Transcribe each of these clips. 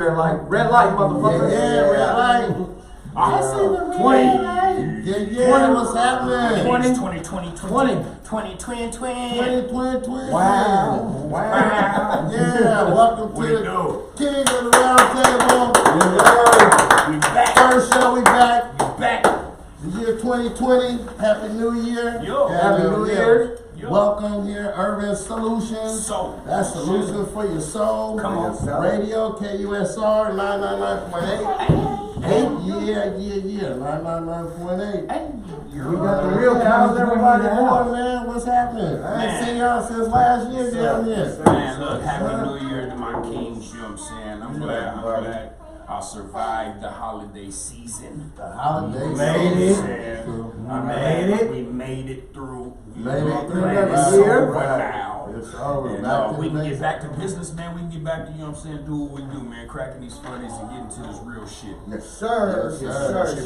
Red light, motherfucker. Yeah, red light. I see the red 20. light. Yeah, what's happening? 20. Wow. Yeah, welcome to the King of the Round Table. We back. First show, we back. Back. The year 2020. Happy New Year. Yo. Happy New Year. Yo. Welcome here, Urban Solutions. Soul. That's Solutions for your soul. Come on. Radio, KUSR, 999.8. Yeah. 999.8. We got the real cows, everybody. Man, what's happening? I ain't seen y'all since last year down here. Man, look, Happy New Year to my kings, you know what I'm saying? I'm glad I survived the holiday season. The holiday Made season. it. We made it through. Made it through It's another year. over now. It's over. And we can get back to business, man. We can get back to, you know what I'm saying, do what we do, man. Cracking these funnies and getting to this real shit. Yes, sir.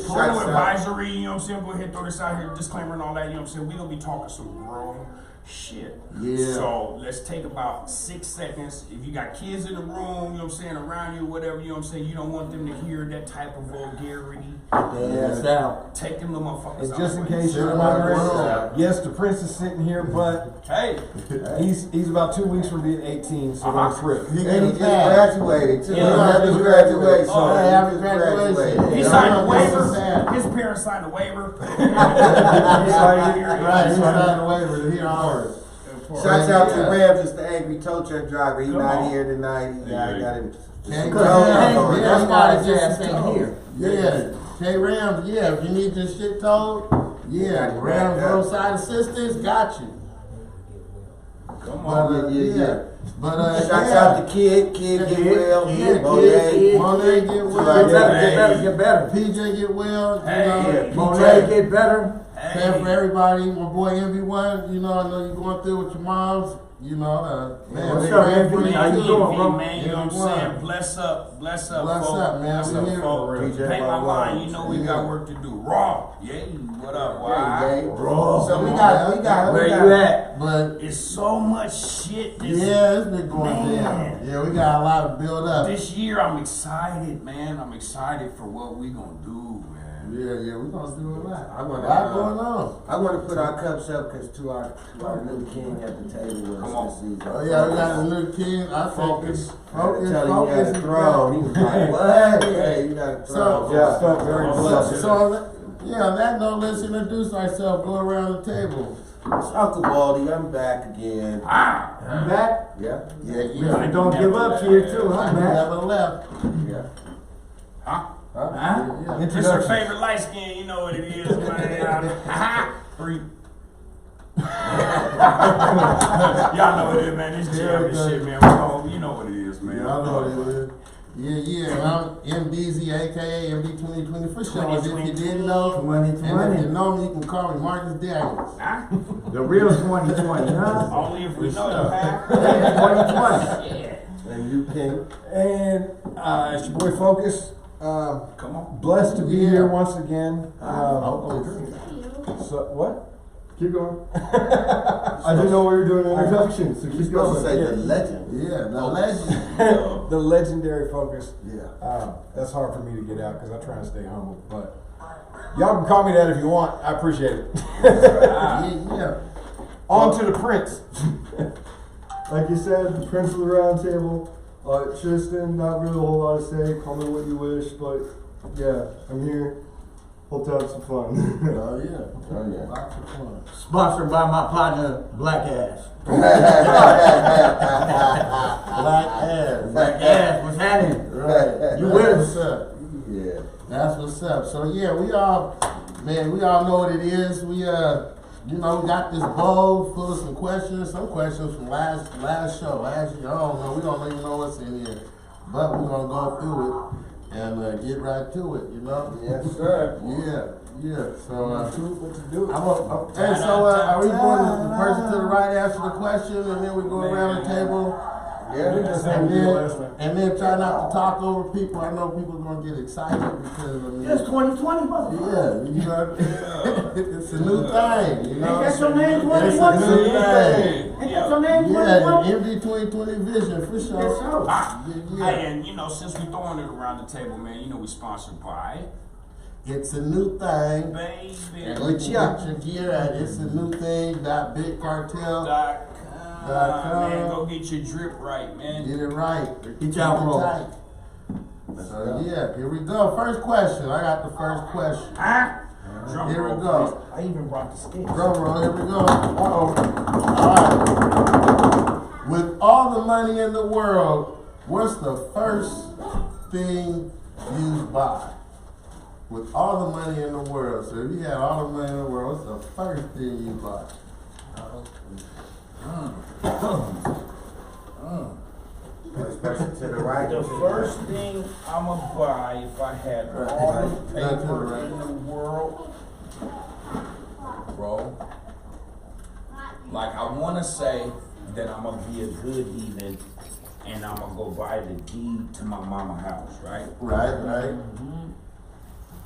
Parental advisory, you know what I'm saying? Go ahead, throw this out here, disclaimer and all that, you know what I'm saying? We gonna be talking some grown shit. Yeah. So let's take about 6 seconds. If you got kids in the room, you know what I'm saying, around you, whatever, you know what I'm saying, you don't want them to hear that type of vulgarity. That's out. Take them little motherfuckers And out. just in case Sit you're in wondering, my room. yes, the prince is sitting here, but Hey. he's about 2 weeks from being 18, so don't trip. He And he just just graduated too. Happy graduation. Happy graduation. He Yeah, signed a that's waiver. sad. His parents signed a waiver. Right, he signed a waiver to hear ours. Shouts out to Rams, just the angry tow truck driver. He's not here tonight. I got him. That's why his ass ain't here. Yeah, K-Rams, yeah, if you need this shit towed, yeah, Rams roadside assistance, got you. Come But, on. But, Shouts out to Kid get well. Monet get well. Get better. PJ get well, you Hey, know. Monet get better. Praying for everybody, my boy MV1, you know, I know you're going through with your moms, you know, man. What's we up, praying for MV? you How you too. doing, bro? Man, you know what I'm saying? Bless up, Bless folks. up, man. Bless We up, here. folks. Pay my line. You know we got work to do. Raw. Yeah. What up? Why? So we got. Where you at? But, It's so much shit this yeah, it's been going Man. down. Yeah, we got a lot to build up. This year. I'm excited, man. I'm excited for what we gonna do, man. Yeah, we're going to do a lot. I want A lot going on. I want to put our cups up because to our new king at the table with Come us on. this season. Oh, yeah, we got a new king. I think Focus. it's I had to focus. tell him he had a throne. He was like, what? Hey, you got a throne. Yeah, felt very blessed. So, yeah, on that note, let's introduce ourselves. Go around the table. It's Uncle Baldy, I'm back again. You back? Yeah. Yeah. Don't give up here too, huh, I man? never left. Yeah. Huh? Yeah. It's your favorite light skin. You know what it is, man. 3. Y'all know what it is, man. This jam and shit, man. You know what it is, man. Yeah, I know what it is. Yeah. I'm MBZ, aka MD 2020 for sure. If you didn't know, and if you know me, you can call me Marcus Daniels. The real 2020, huh? Only if we know the pack. 2020. Yeah. And you king. And it's your boy Focus. Come on. Blessed to be Yeah. here once again. So what? Keep going. I didn't know we were doing an introduction, so You're keep supposed to going. say the legend. Yeah, the legend. The legendary Focus. Yeah. That's hard for me to get out because I try to stay humble, but y'all can call me that if you want. I appreciate it. Yeah. On to the Prince. Like you said, the Prince of the Round Table. Tristan, not really a whole lot to say. Call me what you wish, but yeah, I'm here. Hope to have some fun. Oh yeah. Lots of fun. Sponsored by my partner, Black Ass. Black Ass, what's happening? Right. You That's with what's us? up. Yeah. That's what's up. So yeah, we all know what it is. We we got this bowl full of some questions from last show. Last year, I don't know, we don't even know what's in here. But we're gonna go through it and get right to it, you know? Yes, sir. Yeah. So What to do? and so are we going the person to the right answer the question and then we go around the table Yeah. And then try not to talk over people. I know people are gonna get excited because I mean, It's 2020, motherfucker. yeah, you know, it's a new thing. You know, Ain't that your name, it's a 2020? new thing. Ain't that your name, Yeah, 2020? the MD 2020 vision for sure. Yes, sir. Yeah. Hey, and you know, since we throwing it around the table, man, you know we sponsored by It's a new thing. Baby. And you can get your gear at it's a new thing. .bigcartel. Man, go get your drip right, man. Get it right. Get y'all Keep it roll. tight. So yeah, here we go. First question. I got the first question. Drum Here roll, we go. I even brought the sticks. Drum roll, here we go. Uh-oh. Alright. With all the money in the world, what's the first thing you buy? With all the money in the world. So if you had all the money in the world, what's the first thing you buy? First person to the right. The first thing I'ma buy if I had all the paper in the world, bro. Like I wanna say that I'ma be a good heathen and I'ma go buy the deed to my mama house, right? Right.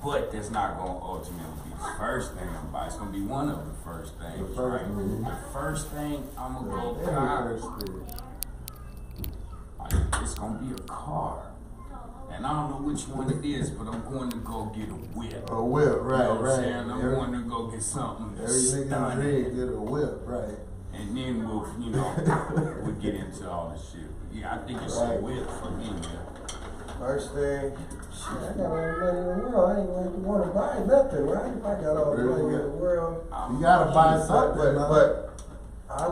But that's not gonna ultimately be the first thing I'm buy. It's gonna be one of the first things, right? The first thing I'ma go buy. It's gonna be a car. And I don't know which one it is, but I'm going to go get a whip. A whip, right, You know what I'm right. saying? I'm going to go get something Every nigga stunning. dream get a whip, right. And then we'll get into all this shit. But yeah, I think it's a whip for me, man. First thing, shit, I got all the money in the world. I ain't like to want to buy nothing, right? If I got all the money in the world. You gotta buy something, But I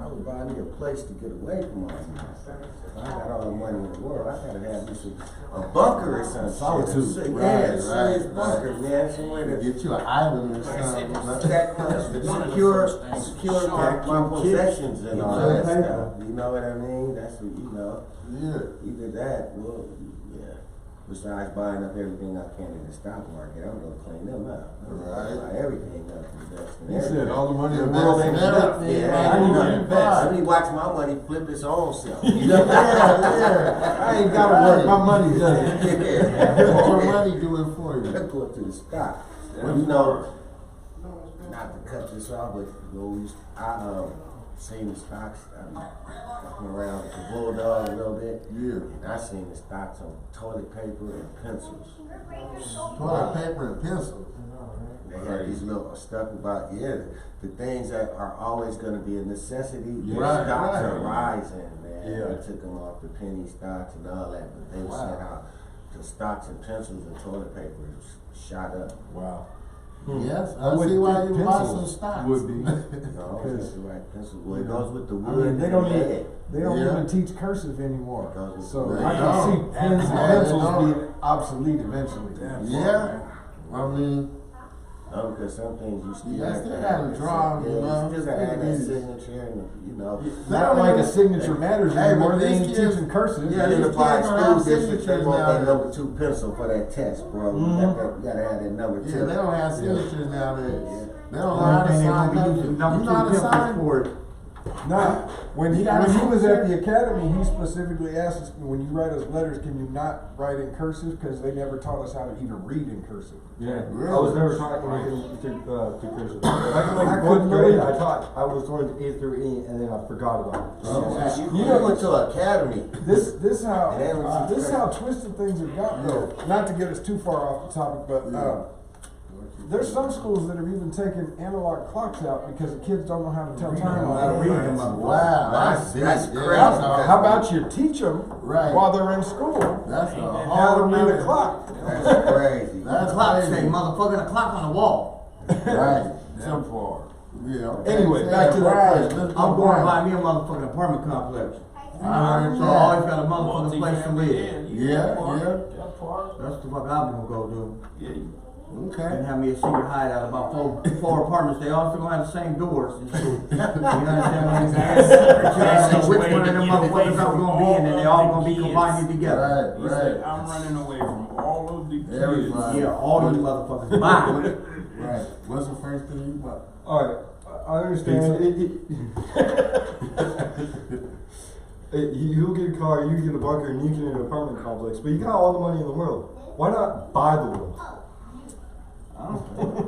would buy me a place to get away from all this. If I got all the money in the world, I gotta have me a bunker or something. Solitude. Yeah, a serious bunker, man. Somewhere to Get you an island or something. secure my possessions and all that stuff. You know what I mean? That's what you know. Yeah. Either that, well, yeah. Besides buying up everything I can in the stock market, I'm gonna clean them out. Right. Buy everything up. He said all the money in the Yeah, world ain't man. enough. Yeah, I need to I invest. need to watch my money flip its own self. Yeah. I ain't gotta work, my money does it. Let your money do it for you. Let's go to the stock. Well, you know, not to cut this off, but I seen the stocks. I'm walking around with the bulldog a little bit. Yeah. And I seen the stocks on toilet paper and pencils. Toilet paper and pencils. They had these little stuff about, the things that are always going to be a necessity. The Right, stocks right. are rising, man. Yeah. They took them off the penny stocks and all that, but they said how the stocks and pencils and toilet paper shot up. Wow. Yes, I I see would why think you buy some pencils stocks. would be. No, it's the right pencil. Well, it goes with the I wood. mean, they and don't the even, lead. they don't Yeah. even teach cursive anymore. So They I can don't. see pens and Yeah, pencils they don't. being obsolete eventually. Yeah. I mean, No, because some things you still Yeah, have still to gotta have. draw, you know. You still gotta have that It is. signature and, you know. Not like a signature matters Hey, anymore. but They these ain't kids- teaching cursive. Yeah, In these the kids by don't have school district, they signatures want that nowadays. number 2 pencil for that test, bro. You gotta have that number 2. Yeah, they don't have signatures nowadays. They don't know Only how to thing they sign gonna be nothing. using number You two know how to pencils sign? for it. Nah, when he You gotta was sign at the academy, he specifically asked us, when you write us letters, can you not write in cursive? Because they never taught us how to even read in cursive. Yeah, Really? I was never taught anything to cursive. Back in I like couldn't fourth grade, believe I it. taught, I was learned A through E, and then I forgot about it. Oh. You never went to an academy. This how They don't teach this how twisted things have gotten though. Not to get us too far off the topic, but there's some schools that have even taken analog clocks out because the kids don't know how to tell time How to on read it. them up. Wow, That's big. crazy. Yeah, How about you teach them Right. while they're in school That's a how to whole read a nother- clock? That's crazy. That's Clock crazy. say, motherfucker, the clock on the wall. Right. That part. Yeah. Anyway, back to that Right. question. Let's go I'm going to back. buy me a motherfucking apartment complex. Alright, So I always got a motherfucking place to live. Yeah, That part. yeah. That part. That's the fuck I'm gonna go do. Yeah. Okay. And have me a secret hideout about four apartments. They all still gonna have the same doors. And shit. You understand what I'm saying? So which one of them motherfuckers I'm gonna be in, and they all gonna be combined together. He Right, said, right. I'm running away from all of the kids. Everybody. Yeah, all these motherfuckers. Bye. Right. What's the first thing you bought? Alright, I understand. You get a car, you get a bunker, and you get an apartment complex, but you got all the money in the world. Why not buy the world?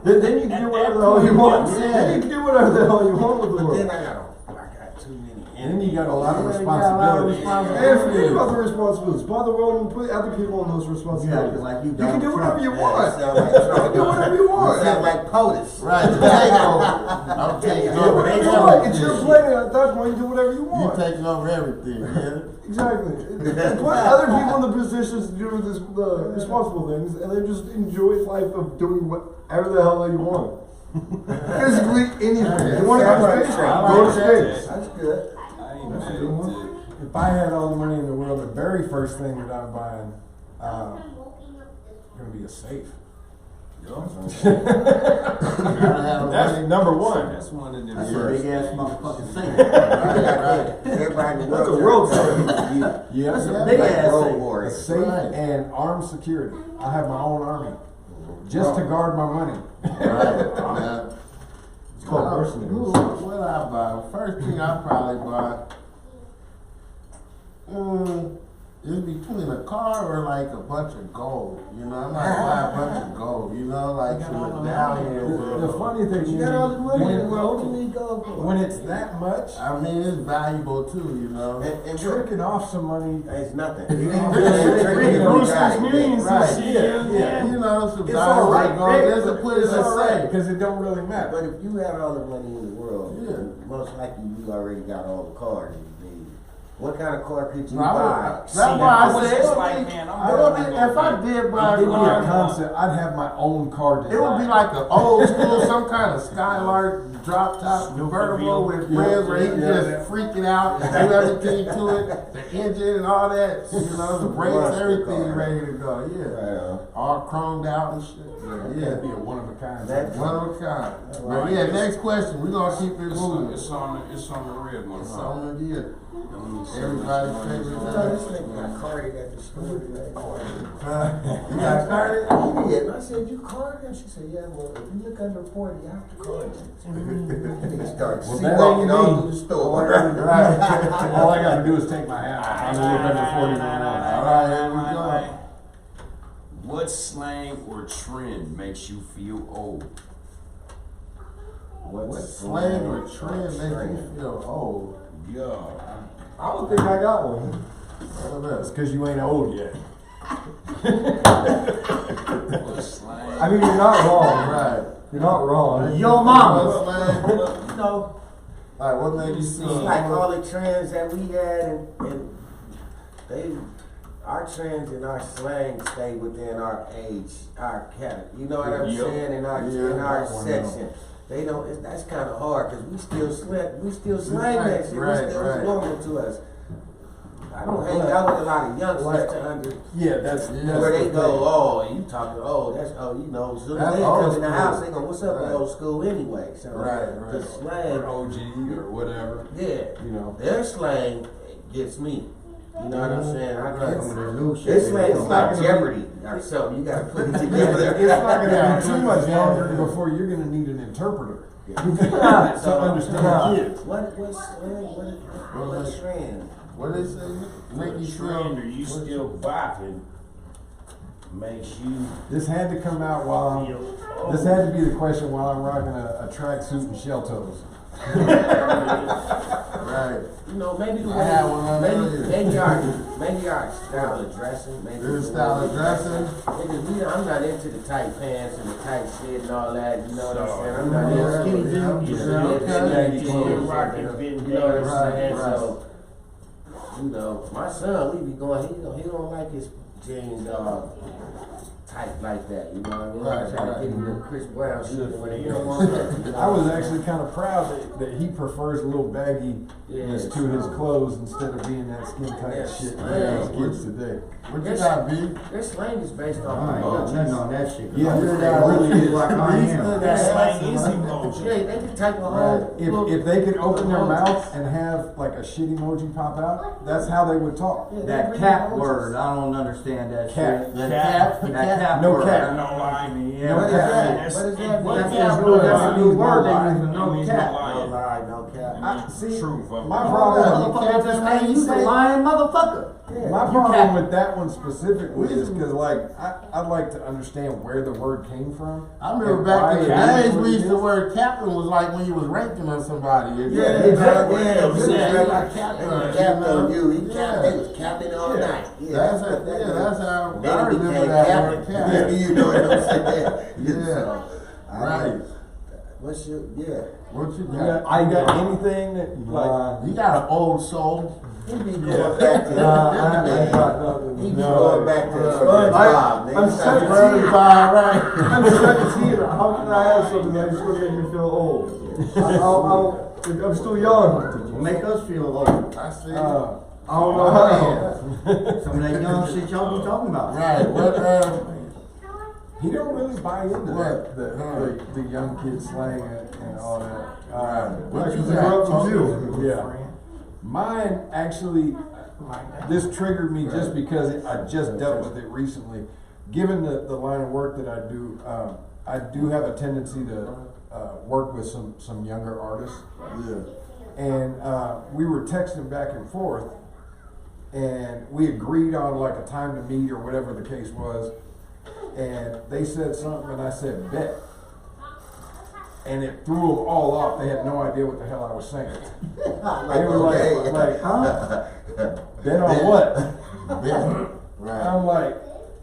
Then you can do whatever the hell you want. Then you can do whatever the hell you want with the But world. then I got too many. And then you got a lot of Yeah, you got a lot of responsibility. Hey, forget about the responsibilities. Buy the world and put other people on those responsibilities. Yeah, like you You can do Donald whatever Trump. you Yeah, want. sound like You can do whatever you want. You sound like POTUS. Right, the takeover. I'm taking Do over whatever you want. It's your everything. planet at that point. Do whatever you You want. taking over everything, man. Exactly. Put other people in the positions to do the responsible things, and then just enjoy life of doing whatever the hell you want. Physically, anything. You want to go to space? Go to space. That's good. I ain't That's a mad good one. at it. If I had all the money in the world, the very first thing that I'm buying, gonna be a safe. That's number one. That's one of them That's a first big ass things. motherfucking safe. right. Everybody in the That's a world. world You. Yeah, That's a Yeah, big Like ass road safe. a warrior. safe Right. and armed security. I have my own army, just to guard my money. Right. Yeah. It's called mercenaries. What I buy? First thing I probably buy. It's between a car or like a bunch of gold. You know, I'm not buying a bunch of gold. You know, like some medallions. The funny thing You is, got all the money in the when, world. What you need gold for? when it's that much, I mean, it's valuable too. You know. And tricking off some money. it's nothing. Roosters millions Right. this year. Yeah. You know, some It's all valuable right, gold. Rick. There's a put in It's a all right safe. because it don't really But matter. if you had all the money in the world, Yeah. most likely you already got all the cars you need. What kind of car could you No, I buy? would- that's why I was said just it would like, be- man, it would be- if I did buy a Give me a car, concept. I'd have my own car design. it would be like an old school, some kind of Skylark drop top convertible with rims where he can just freak it out and do everything to it, the engine and all that, you know, the brakes, Monster everything car. ready to go. Yeah, Right. all chromed out and shit. Yeah, That'd be a one of a kind. That's- one of a kind. But yeah, next question. We're gonna keep it moving. It's on the red one, It's huh? on the year. Let me see. Everybody's You favorite. know, this nigga got carded at the store today. You got started? He did. And I said, you carded him? She said, yeah, well, if you look under 40, you have to card him. He started Well, see that walking ain't all me. through the store. Right. All I gotta do is take my hat off. I'm gonna look under 49. All right, here we go. What slang or trend makes you feel old? What slang or trend makes you feel old? Yeah. I don't think I got one. What That's else? because you ain't old yet. What slang? I mean, you're not wrong. Right. You're not wrong. Yo, mama. What slang? You know, Alright, what made you it's feel like old? all the trends that we had, and our trends and our slang stay within our age, our category. You know what I'm Yep. saying? In our Yeah, section. They don't. That's kind of hard because we still slang Right, that shit. right, It's right. normal to us. I don't hang out with a lot of youngsters to under Yeah, that's where they the go. thing. Oh, you talking? Oh, that's you know. As soon as That's they old come in the school. house, they go, "What's up with Right. old school anyway?" So Right, the right. slang, Or OG or whatever. yeah, You know. their slang gets me. You know what I'm saying? I Right. can't. Some of the new shit. This slang is It's like not gonna Jeopardy or something. You gotta put it It's together. not gonna Yeah. be too much longer before you're gonna need an interpreter Yeah. to understand kids. What slang? What trend? What they say? Make you Trend or feel. you still bopping makes you This had to come out while I'm. feel This had to be the question while I'm rocking a tracksuit and shell toes. Right. You know, maybe the I had one on way, earlier. maybe our style of dressing, maybe Your the style way- of dressing. Niggas, I'm not into the tight pants and the tight shit and all that. You know what I'm So, saying? I'm not yeah, into skinny yeah, jeans. yeah, and okay. skinny Still jeans. rocking You know what I'm Right, saying? right. So, you know, my son, we be going. He don't like his jeans tight like that. You know what I mean? Right, I try to right. get him the Chris Brown shit when he don't want that. You know? I was actually kind of proud that he prefers a little bagginess Yeah, to his clothes instead of being that skin tight Yeah, shit slang. that kids today. What you got, B? Their slang is based I off ain't got emojis. nothing on that shit. Yeah, I'm it that really is. like I am. that slang is emoji. Yeah, they can type a whole. If they could open their mouth and have like a shit emoji pop out, that's how they would talk. Yeah, That they cat bring emojis. word, I don't understand that Cat. shit. The Cat. cat. That cat No word, cat. I don't like me. No Yeah, cat. What is that? That's Cat his word. new, that's a new That word. means They use That no means cat. no lie. See, Truth. my problem, Motherfucker just think you a lying motherfucker. my problem with that one specifically is because, like, I'd like to understand where the word came from. I remember and back why in the it is days, what we it used the is. word captain was like when you was ranking on somebody. Yeah, exactly. Yeah, Yeah, yeah. like captain They on was capping on you. you. He Yeah. capped. They was capping all Yeah. night. Yeah, That's what how, that yeah, is. that's how Then I he remember became that captain. word captain. You know what I'm saying? Yeah. So, I Right. like, what's your, yeah. What you You got? got anything that, like, You got an old soul. He be going back to I man. got nothing. He be No. going back to But Bob. I'm nigga. stuck Right. I'm 17. How can I have something that's going to make me feel old? I'm still young. Make us feel old. I see. I don't know how. Some of that young shit y'all be talking about. Right. What? He don't really buy into What? that, the young kid slang and all that. What you Because I grew up with you. Yeah. Mine actually, this triggered me just because I just dealt with it recently. Given the line of work that I do have a tendency to work with some younger artists. Yeah. And we were texting back and forth, and we agreed on like a time to meet or whatever the case was. And they said something, and I said bet, and it threw them all off. They had no idea what the hell I was saying. They were like, huh? Bet on what? Yeah. Right. I'm like,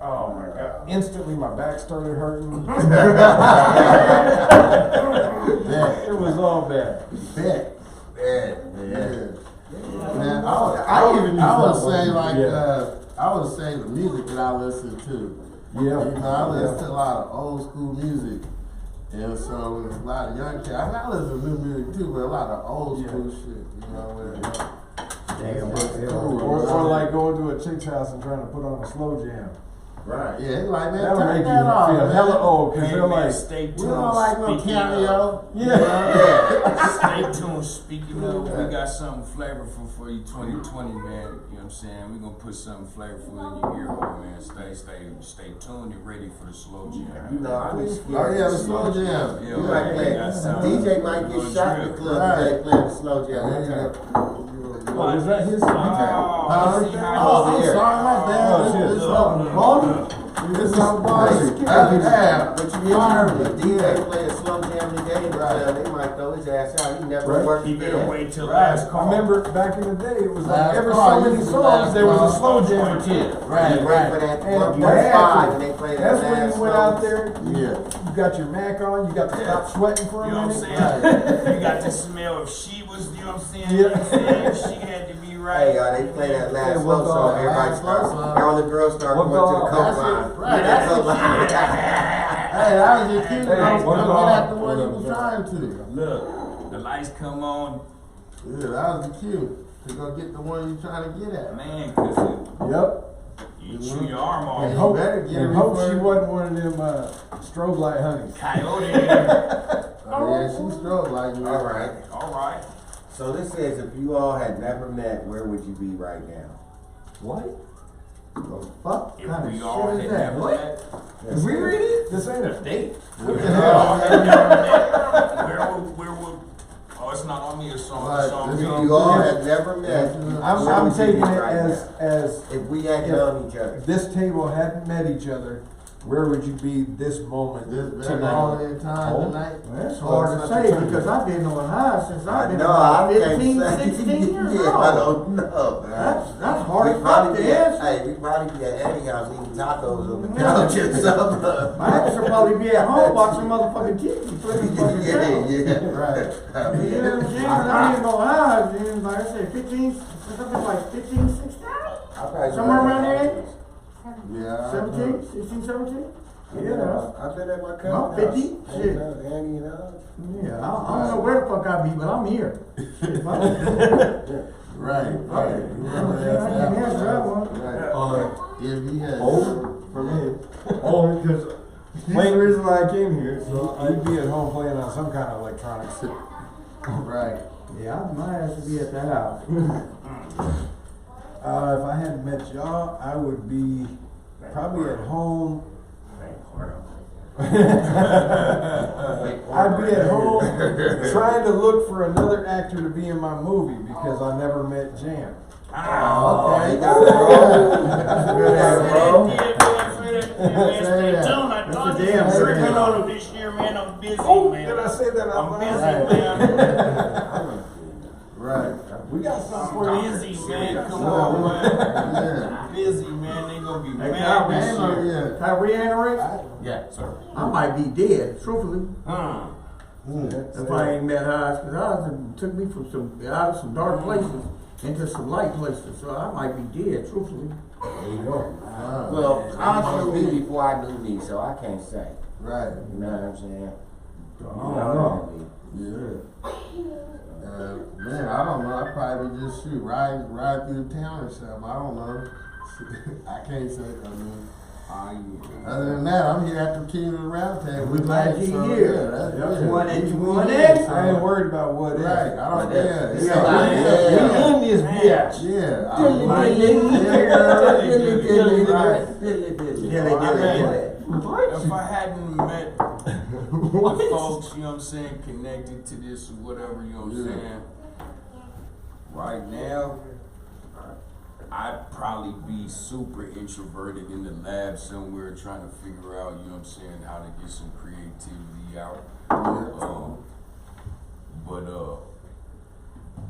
oh my god! Instantly, my back started hurting. It was all bad. Bet. Yeah. Man, I would say like Yeah. I would say the music that I listen to. Yeah. You know, I listen to a lot of old school music. And so there's a lot of young kids. I listen to new music too, but a lot of old school shit, you know, where Or like going to a chick's house and trying to put on a slow jam. Right. yeah, it's like, man, That'll turn make you that off, feel man. hella old because they're like, stay tuned. We don't like no Speaking of- cameo. yeah. Stay tuned. Speaking of, we got something flavorful for you 2020, man. You know what I'm saying? We're gonna put something flavorful in your ear hole, man. Stay tuned and ready for the slow jam. You know, I be scared. Oh yeah, the slow jam. Yeah, You might play. got something. DJ might get shot in the club if they play the slow jam one time. Oh, is that his? Oh, Oh, see how over I'm here. sorry, my bad. Oh, shit. This is Baldy. This is Baldy. Yeah. But you get if DJ play a slow jam today in the club, they might throw his ass out. He never Right. worked He better again. wait till Right. last I call. remember back in the day, it was like Last every call, so many you was songs last there was call. a slow jam kid. Right, You wait for that And 1.5 and they play that that's when last you went slow. out there, Yeah. you got your Mac on, you got to stop sweating for a You know what I'm minute. saying? You got to smell if she was, you know what I'm saying? Yeah. You know what I'm saying? If she had to be right. Hey, they play that last Yeah, slow what's song. all- Everybody last starts. slow song. All the girls start What's going to the all- coke that's line. it. Right, that's Coke line. Hey, that was your cue. Hey, I was what's gonna up? get at the one you was trying to. Look, the lights come on, Yeah, that was the cue. To go get the one you trying to get at. man, cause Yep. you chew your arm And off. hope- better get and it hope before- she wasn't one of them strobe light honeys. Coyote. Oh, yeah, she stroked like me. All right. All right. So this says if you all had never met, where would you be right now? What? The fuck If kind of we all shit had is that? never What? met, Did we read it? This ain't a date. if we all had never met, where would, oh, it's not on me, it's on, Right, it's on it's me. on- If you all had never met, I'm where would you taking be it right as now? If we had known each other. this table hadn't met each other, where would you be this moment This very tonight? moment in time Oh. tonight. That's hard to say because I've been on high since I've been No, about I can't 15, say. 16 years Yeah, old. I don't know. That's hard We as fuck probably to be at, answer. hey, we probably be at Eddie's house eating tacos on the couch or something. My ass would probably be at home watching motherfucking TV, flipping fucking Yeah, channels. yeah. Right. You know what I'm saying? I didn't go high, then, like I said, 15, something like 15, 16, I probably somewhere around there, Yeah. 17, 16, 17? Yeah. I've been at my cousin's No, house. 50? Andy, Shit. Andy and us. Yeah, I don't know where the fuck I be, but I'm here. Shit, fuck. Right. Right. Remember I can answer that that. one. Right. If he had. Over for me. Only because he's the reason why I came here. So You'd be at home playing on some kind of electronics. Right. Yeah, my ass would be at that house. If I hadn't met y'all, I would be probably at home I'd be at home trying to look for another actor to be in my movie because I never met Jam. Okay. Stay tuned. I told you damn I'm shame. working on it this year, man. I'm busy, Oh, man. did I say that out I'm loud? busy, man. Right. We got something for I'm you. busy, man. Come on, man. Yeah. Busy, man. They gonna be Hey, mad Kyrie, this year. Yeah. Kyrie Anaris, Yeah, sir. I might be dead, truthfully. If I ain't met her, because it took me from out of some dark places into some light places, so I might be dead, truthfully. There you go. Well, I knew me before I knew me, so I can't say. Right. You know what I'm saying? I don't know. Yeah. Man, I don't know. I probably just shoot ride through the town or something. I don't know. I can't say. I mean, other than that, I'm here after King of the Round Table. We're glad So, you're here. Yeah, that's Yep. good. You want it, you We want here, it? so- I ain't worried about what if. Right. I don't. Yeah. We Yeah. in this bitch. Yeah. I Dilly, like dilly, it. dilly, Right. dilly, dilly. If I hadn't met the folks, you know what I'm saying, connected to this or whatever, you know what I'm saying, right now, I'd probably be super introverted in the lab somewhere trying to figure out, you know what I'm saying, how to get some creativity out.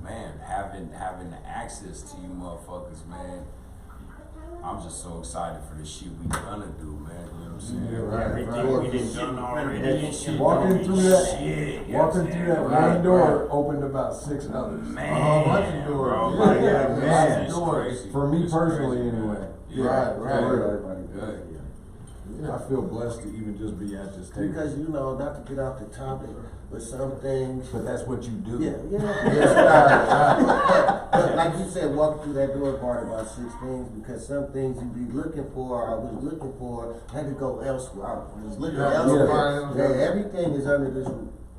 Man, having the access to you motherfuckers, man, I'm just so excited for the shit we gonna do, man. You know what I'm saying? Yeah, right, Everything right. we done already. and shit Walking gonna be through that- shit, you know what I'm Walking through saying? that Right, one door right. opened about 6 others. Man, bunch of doors. bro, Yeah, like, yeah, man, man. it's crazy. For me It's personally, crazy, anyway. man. Yeah. Right, right. Good. I feel blessed to even just be at this table. Because, you know, not to get off the topic, but some things. But that's what you do. Yeah, yeah. But like you said, walking through that door part about 6 things, because some things you be looking for, I was looking for, had to go elsewhere. I was looking Yeah, elsewhere. yeah. Yeah, everything is under this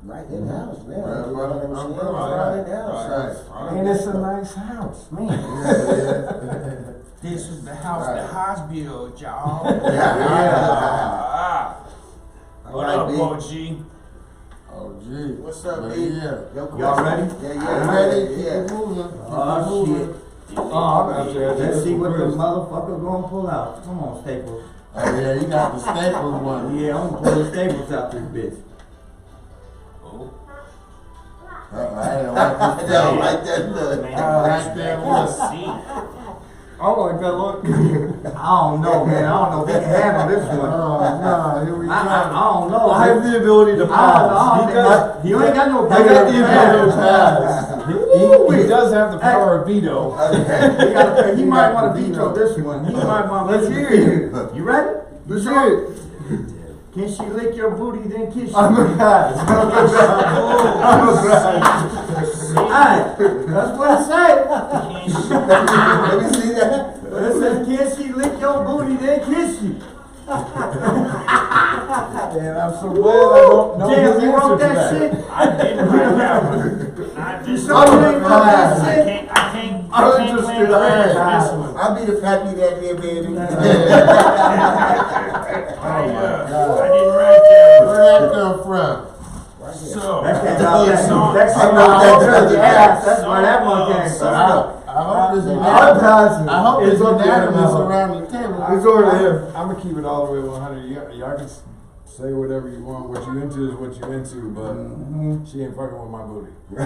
right in house now. You know what I'm saying? It's Right, right in house. right. And it's a nice house, man. This is the house Right. that Haas built, y'all. What All up, right, OG? Oh, gee. What's up, But B? Yeah. Your Y'all question? ready? Yeah, Ready? yeah. Keep it moving. Oh, Keep it shit. Oh, I'm out there. Let's see what the motherfucker gonna pull out. Come on, Staples. Oh, yeah, you got the Staples one. Yeah, I'm gonna pull the Staples out this bitch. Oh, I didn't like I this don't thing. like that look. Right there, look. see. I don't like that look. I don't know, man. I don't know if we can handle this one. Oh, no, here we go. I don't know. I have the ability to I pass. don't know. You ain't got no I got the ability to pass. He does have the power of veto. He might want to veto this one. He might want. Let's hear it. You ready? Let's hear it. Can she lick your booty then kiss you? I'm a pass. I'm a pass. Alright, that's what it said. Let me see that. It says, can she lick your booty then kiss you? And I'm so glad I don't know Jam, the you answer wrote to that that. shit? I didn't write that one. I just So you ain't wrote that shit? I I'm can't interested. claim credit for I this one. I'll be the pappy that day, baby. I didn't write that one. Where that come from? So, That came so- out of the ass. That's where that one came from. I hope it's I'm unanimous. passing. I hope it's up there unanimous now. around the table. It's over there. I'm gonna keep it all the way 100. Y'all can say whatever you want. What you into is what you into, but she ain't fucking with my booty in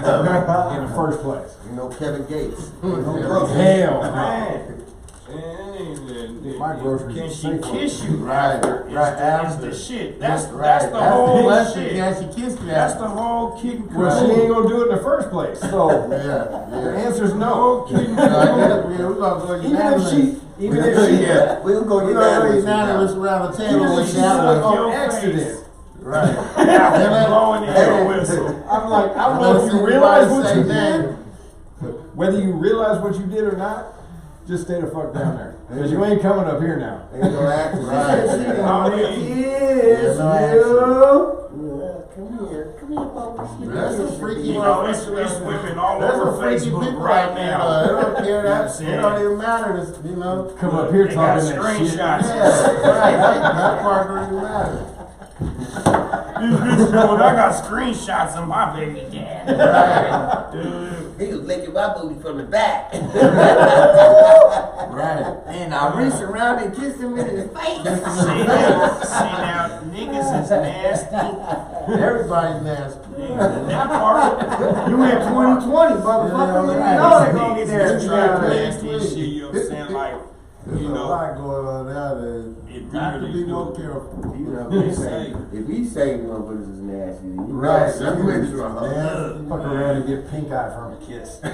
the first place. You know Kevin Gates. Hell, Man, my groceries can are she safe. kiss you? Right, right That's after. the shit. That's Right. the That's whole question. shit. Yeah, she kissed you. That's the whole kid and Well, she ain't gonna do it in the first place. So Yeah, the yeah. answer's no. So I guess we're gonna go Even if unanimous. she, Yeah, we gonna go We're gonna go unanimous unanimous. around the even table. if she Unanimous. did it on Your accident. face. Right. Blowing in your whistle. I'm like, I don't know Unless if you anybody realize what say you that. did. Whether you realize what you did or not, just stay the fuck down there. Because you ain't coming up here now. Ain't no accident. Right. Wanna Yeah, kiss no you? Yeah, come here, Papa. That's a freaky You know, it's whipping all That's over a freaky Facebook people right out there. now. They don't care that. Yeah, It don't even matter. This, you know. Come up here They got talking that shit. screenshots. Yeah, right. That part don't even matter. bitches going, I got screenshots of my baby dad. Dude. He was licking my booty from the back. Right. And I reached around and kissed him in his face. See now, niggas is nasty. Everybody's nasty. Niggas, that part. You in 2020, motherfucker. You know they gonna get there. Niggas trying to nasty and shit, you know what I'm saying? Like, There's you a know, lot going on nowadays. it Got to really be more do. careful. You know, They say, if he say motherfuckers is nasty, then you Right. got some Nasty. Fuck around and get pink eye from a kiss. I'm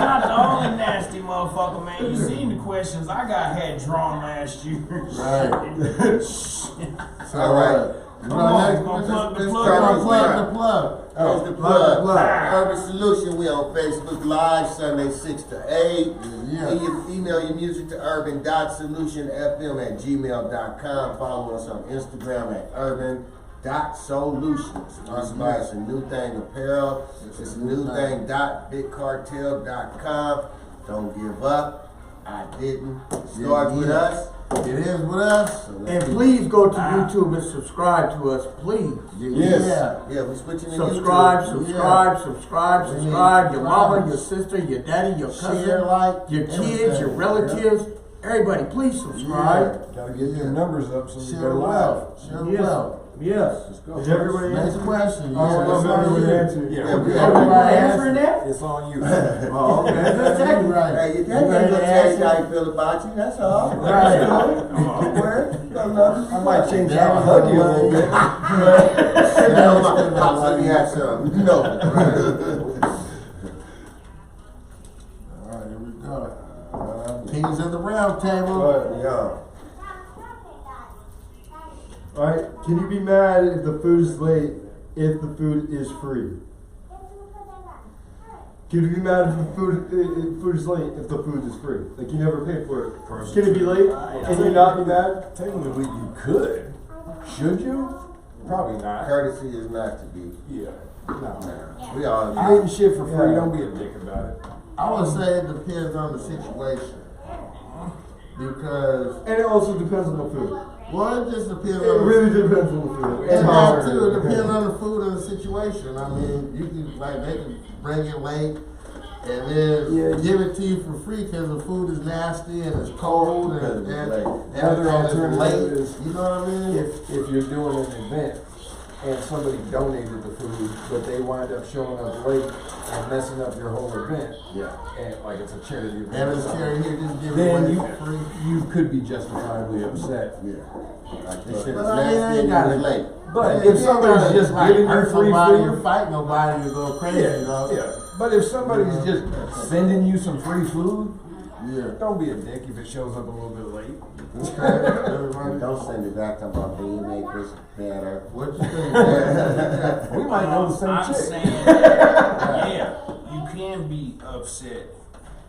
not the only nasty motherfucker, man. You seen the questions I had drawn last year. Right. Shit. All right. Come on, gonna plug the plug. Plug the plug. Here's the plug. plug. Urban Solution. We on Facebook Live Sunday 6 to 8. Yeah. And you can email your music to urban.solutionfm@gmail.com. Follow us on Instagram at urban.solutions. This is a new thing apparel. It's a new thing. .bigcartel.com. Don't give up. I didn't. Start with us. It is with us. So let's And do it. please go to YouTube and subscribe to us, please. Yes. Yeah, we're switching to Subscribe, YouTube. subscribe. Your mama, your sister, your daddy, your Share, cousin, like, your kids, everything. your relatives. Everybody, please subscribe. Gotta get your numbers up so you Share go the live. wealth. Share the Yes. wealth. Yes. Did everybody Next answer? question. I don't know if everybody answered. Yeah, Yeah, we Everybody answering that? It's on you. Oh, okay. Just checking. Right. Hey, you You can't ready get to no change answer? how you feel about you, that's all. Right. Don't worry. Don't know. I might change how I hug you a little bit. Let me have some. No. All right, here we go. Kings of the round table. Yeah. Alright, can you be mad if the food is late if the food is free? Can you be mad if the food is late if the food is free? Like you never paid for it. Can it be late and you not be mad? Technically, you could. Should you? Probably not. Courtesy is not to be. Yeah. No. We all You eating shit for free, don't be a dick about it. I would say it depends on the situation. Because, And it also depends on the food. well, it just depends It on really depends on the food. And how that it too, it is. depends on the food and the situation. I mean, you can, like, they can bring it late and then give it to you for free because the food is nasty and it's cold and Because it's late. Another it's alternative late. is You know what I mean? if you're doing an event and somebody donated the food, but they wind up showing up late and messing up your whole event, Yeah. and like it's a charity event, And it's carried here, just give it then away you for free. you could be justifiably upset. Yeah. Like this shit is But I mean, nasty I ain't and gotta- it's late. But You if ain't somebody's gotta, just like, giving you hurt free somebody or food, fight nobody to go crazy, you know? yeah. But if somebody's just sending you some free food, Yeah. don't be a dick if it shows up a little bit late. And don't send it back talking about you make this better. What you think? We might know the same I'm chick. saying, yeah, you can be upset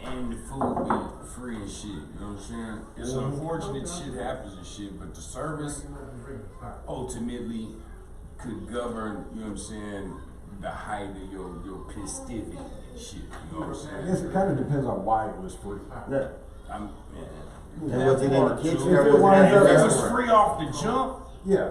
and the food be free and shit. You know what I'm saying? It's unfortunate shit happens and shit, but the service ultimately could govern, you know what I'm saying, the height of your festivity and shit. You know what I'm I saying? guess it kind of depends on why it was free. Yeah. I'm, And was it in the kitchen If or it was winds it in up- the if it was restaurant? free off the jump, Yeah,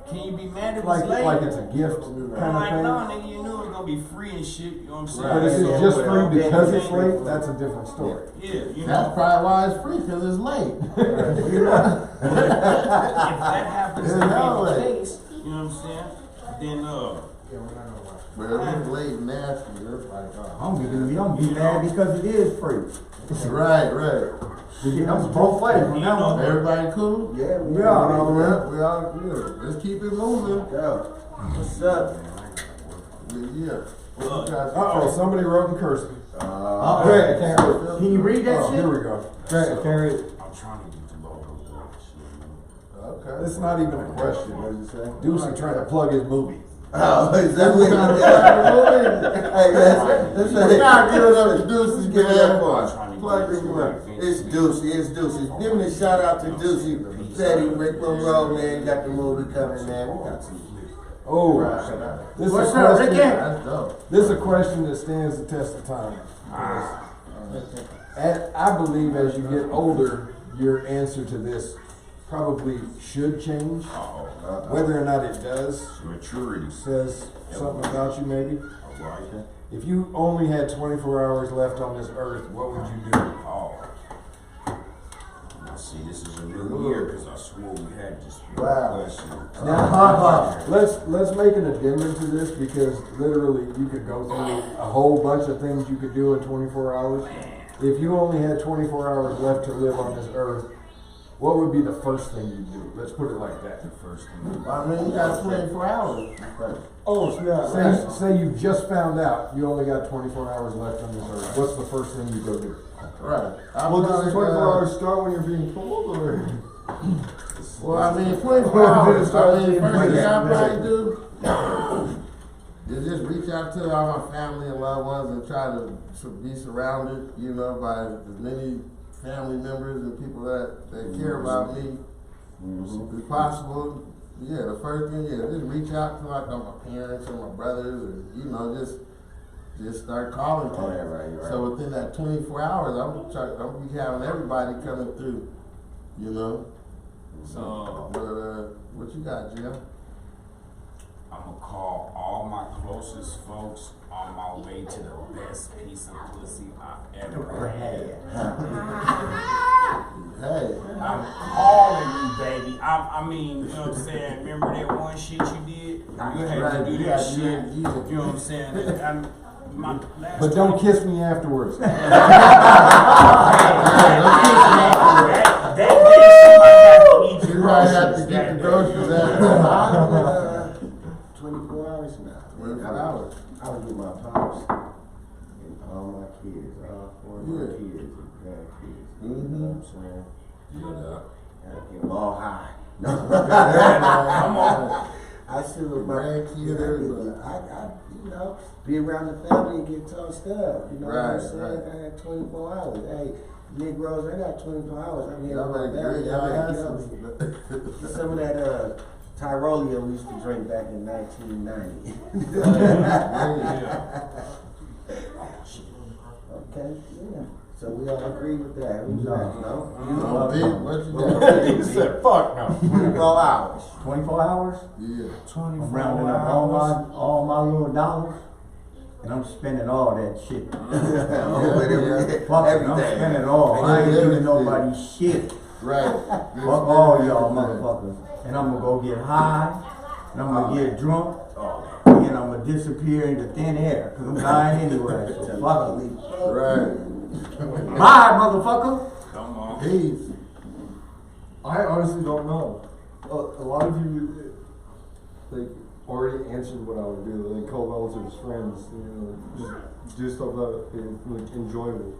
can you be mad if it was like late? it's a gift kind I'm of like, thing. no, nigga, you knew it was gonna be free and shit. You know what I'm saying? But if Right. it's Yeah, just whatever. free because Yeah, it's late, that's a different story. Yeah, you That's know. probably why it's free, because it's late. If that happens to Yeah, be no the way. case, you know what I'm saying? Then But if it's late and nasty, it's like, I'm be mad because it is free. right, right. I'm both ways on that one. Everybody cool? Yeah, we Yeah, all We right. all good. Let's keep it moving. Go. What's up? Yeah. What you guys- Uh-oh, somebody wrote in cursive. Great, I can't read. Can you read that Oh, shit? here we go. Great, I can't read. I'm trying to get the logo done. Okay. It's not even a question. What does it say? Deucey trying to plug his movie. Oh, is that what Hey, that's We're not giving up the deuces, Give it up for I'm us. trying to Plug get it it It's Deucey, it's Deucey. Give me a shout out to Deucey. Steady, Rick Monroe, man. Got the movie coming, man. We got some. Oh, this is a What's up, question. Ricky? That's dope. This is a question that stands the test of time. And I believe as you get older, your answer to this probably should change. Uh-oh. Whether or not it does Maturity. says something about you maybe. All right. If you only had 24 hours left on this earth, what would you do? Oh. Now, see, this is a new year because I swore we had this Wow. question. Now, let's make an addendum to this because literally you could go through a whole bunch of things you could do in 24 hours. If you only had 24 hours left to live on this earth, what would be the first thing you'd do? Let's put it like that. The first thing. I mean, you got 24 hours. Oh, snap. Say you just found out you only got 24 hours left on this earth. What's the first thing you go do? Right. Well, does the 24 hours start when you're being told, or? Well, I mean, 24 hours. I mean, first thing I probably do is just reach out to all my family and loved ones and try to be surrounded, you know, by as many family members and people that care about me as possible. Yeah, the first thing is just reach out to like my parents or my brothers, or you know, just start calling them. Right. So within that 24 hours, I'm be having everybody coming through, you know. So, but what you got, Jim? I'm gonna call all my closest folks on my way to the best piece of pussy I've ever had. Hey, I'm calling you, baby. I mean, you know what I'm saying? Remember that one shit you did? You had to do that shit. You know what I'm saying? But don't kiss me afterwards. you might have to get the groceries out. 24 hours now. 24 hours. I was with my pops and all my kids, all 4 of my kids and grandkids. You know what I'm saying? Yeah. Gotta get them all high. Come on. I still with my Grandkids, everybody. I you know, be around the family and get tossed up. You know what I'm saying? Right. I had 24 hours. Hey, Negroes, I got 24 hours. I'm here Y'all with my better family. get Y'all your better asses. get some of that Tyrolia we used to drink back in 1990. Okay, yeah. So we all agree with that. Who's next? No? Oh, big, what you got? He said, fuck no. 24 hours. 24 hours? Yeah. I'm rounding up all my little dollars, and I'm spending all that shit. Fuck it, I'm spending it all. I ain't giving nobody shit. Right. Fuck all y'all motherfuckers. And I'm gonna go get high, and I'm gonna get drunk, and I'm gonna disappear into thin air, cause I'm dying anyway, so fuck it. Right. Bye, motherfucker. Come on. Peace. I honestly don't know. A lot of you, like, already answered what I would do. Like, call relatives, friends, you know, just do stuff that is like enjoyable.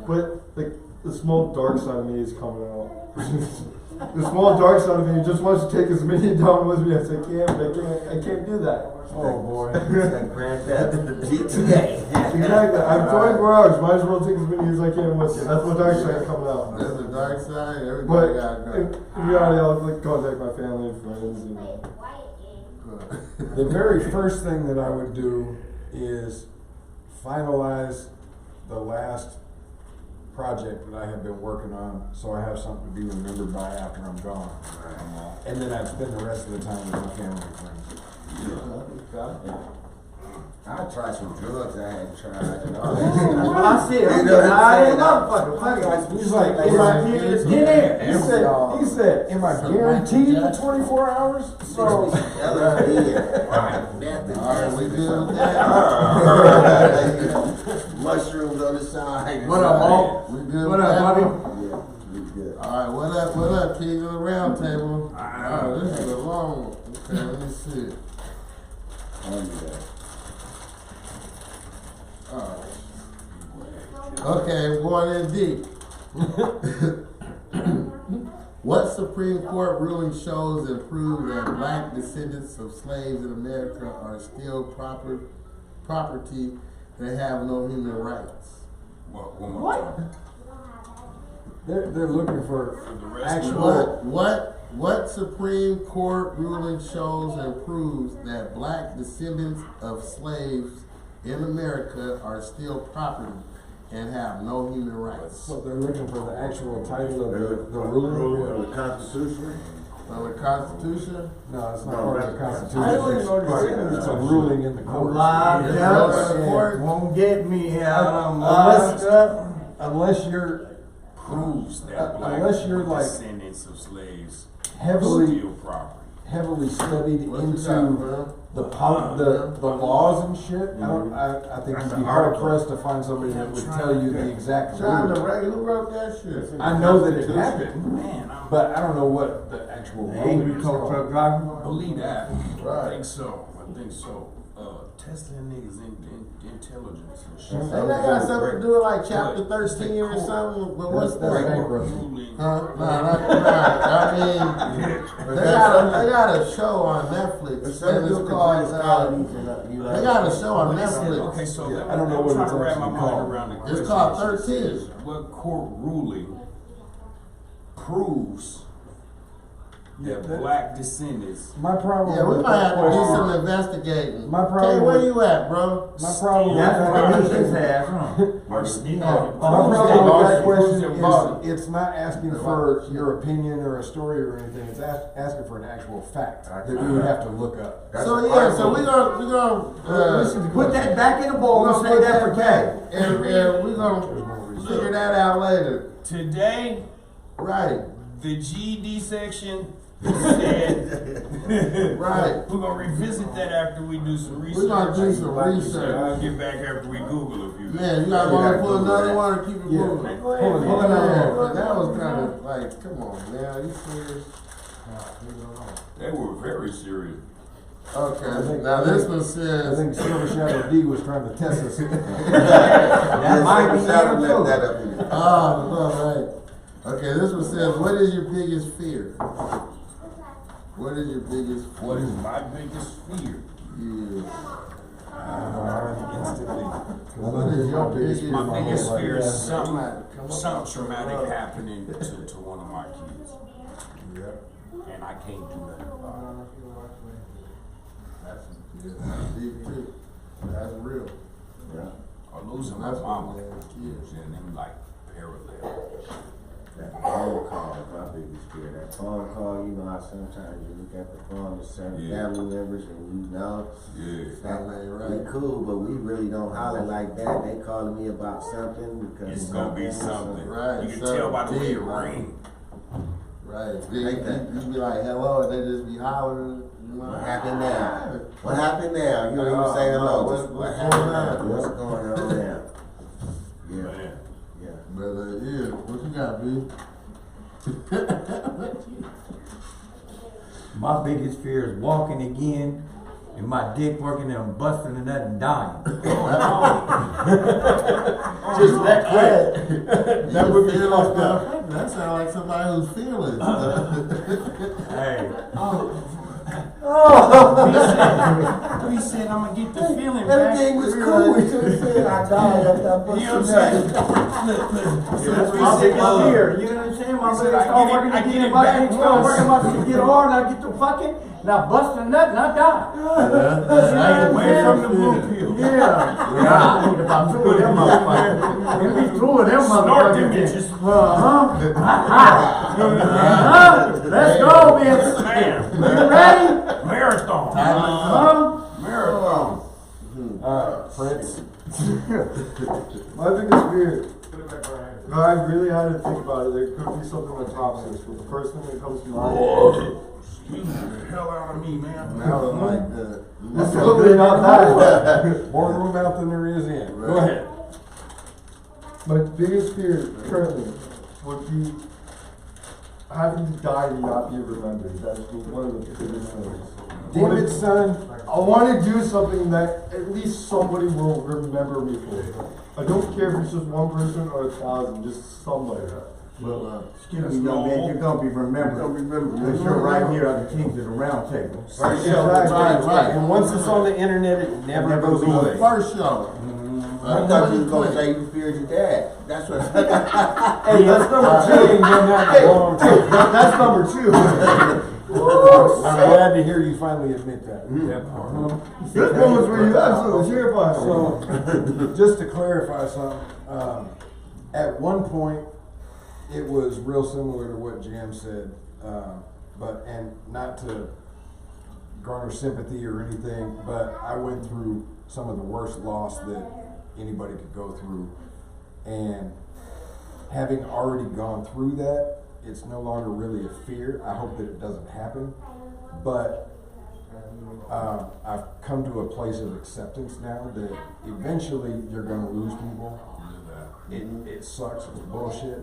But like, the small dark side of me is coming out. The small dark side of me just wants to take as many down with me as I can, but I can't do that. Oh boy. Grand Theft GTA. Exactly. I'm 24 hours. Might as well take as many as I can with me. That's my dark side coming out. That's the dark side. But Everybody got to in reality, I'll like contact my family and friends. And, go. The very first thing that I would do is finalize the last project that I have been working on, so I have something to be remembered by after I'm gone. And then I'd spend the rest of the time with my family and friends. I tried some drugs I hadn't tried and all I see it. I'm You know getting what I'm high saying? as a motherfucker. Fuck it. He's like, Like, am I, Get there. he said, am I guaranteed the 24 hours? So, LSD. All right, we good with that? Mushrooms on the side. What up, Mo? We good What with up, that? buddy? Yeah, we good. All right, what up, King of the Round Table? Oh, this is a long one. Okay, let me see. Okay, going in deep. What Supreme Court ruling shows and proves that black descendants of slaves in America are still property that have no human rights? One more time. they're looking for The rest actual. What Supreme Court ruling shows and proves that black descendants of slaves in America are still property and have no human rights. So they're looking for the actual title of the Rule ruling? of the Constitution. Of the Constitution? No, it's not No, part of the that's- Constitution. I don't even understand It's it. a ruling in the court. Locked Yeah. up, won't get me out. I'm Unless- locked up. Unless you're Proves that black unless you're like descendants of slaves heavily steal property. heavily studied What you got, into bro? the laws and shit, I think That's you'd be an hard article. pressed to find somebody that would tell you the exact John the rule. Ray, who wrote that shit? I know that it happened, Man, I but I don't know what the actual The rule angry is tow called. truck driver. believe that. Right. I think so. Testing niggas in intelligence and shit. Ain't that got something to do with like chapter 13 or something? But what's That's that? bankruptcy. Ruling. Huh? No, I mean, they got a show on Netflix. It's something And to do it's with called, the colonies and you they got a show on Okay, Netflix. so Yeah, I don't know I'm what trying it's to wrap my actually mind called. around the It's question. called She 13. says, what court ruling proves that black descendants? My problem Yeah, we with might that have to do question- some investigating. My problem Hey, where with- you at, bro? My problem with That's that what he question- ass, huh? Are stealing My property. problem with that question Boston. is, it's not asking for your opinion or a story or anything, it's asking for an actual fact that we would have to look up. That's So an yeah, so article. we gonna Put that back in the bowl and say that for Kay. and we gonna figure that out later. Today, Right, the GED section said, right. we're gonna revisit that after we do some research. We're gonna do some I'll research. get back after we Google a few. Man, you guys wanna pull another one or keep it Yeah. moving? Hold on, Yeah, hold on. but that was kind of like, come on, man, are you serious? They were very serious. Okay, now this one I says, think Silver Shadow D was trying to test us. That might be Shadow there left that too. up in there. oh, no, right. Okay, this one says, what is your biggest fear? What is your biggest fear? What is my biggest fear? Yeah. What is your biggest fear? My biggest fear is Come something up. traumatic happening to one of my kids. And I can't do nothing about That's deep too. That's real. Yeah. it. Or losing my That's mama. what kids. And them like parallel. That phone call is my biggest fear. That phone call, you know how sometimes you look at the phone with certain Yeah. family members and you know Yeah. that Ain't right. we cool, but we really don't holler like that. They calling me about something because It's gonna be something. Right, You can something tell by the way it deep, right. ring. Right. Like that. You be like, hello, and they just be hollering. You know? What happened now? What happened now? You don't even say hello. What happened now? What's going on now? Yeah, Man. yeah. Brother, yeah. What you got, B? My biggest fear is walking again and my dick working and I'm busting a nut and dying. Just that quick. That would be fucked up. That sounds like somebody who's fearless. Hey, He said, I'm gonna get the feeling back. Everything was cool. He just said I died after I You know what I'm busted saying? that. Look. that's my biggest fear. You know what I'm saying? My He said, legs I start get it- working I get again, it my back legs start once. working, my shit get hard, and I get to fucking, and I bust a nut and I die. Away from the blue pill. Yeah, I need about two of them motherfuckers. Give me two of them Snort them motherfuckers. bitches. Let's go, bitch. Man. You ready? Marathon. Marathon. Alright, Prince. My biggest fear. No, I really had to think about it. There could be something that tops this, but the first thing that comes to mind. Excuse the hell out of me, man. That was like the. It's totally not that. More room out than there is in. Go ahead. My biggest fear currently would be having to die and not be remembered. That's one of the biggest things. David's son, I want to do something that at least somebody will remember me for. I don't care if it's just one person or 1,000, just somebody. Excuse me, young man, you're gonna be remembered. Because you're right here at the Kings of the Round Table. Exactly. Right. and once it's on the internet, it never goes away. First show. I thought you was gonna say you feared your dad. That's what. Hey, that's number two. That's number two. I'm glad to hear you finally admit that. This one was where you absolutely terrified. So, just to clarify something, At one point, it was real similar to what Jam said, and not to garner sympathy or anything, but I went through some of the worst loss that anybody could go through, and having already gone through that, it's no longer really a fear. I hope that it doesn't happen, but I've come to a place of acceptance now that eventually you're going to lose people. It sucks, it's bullshit,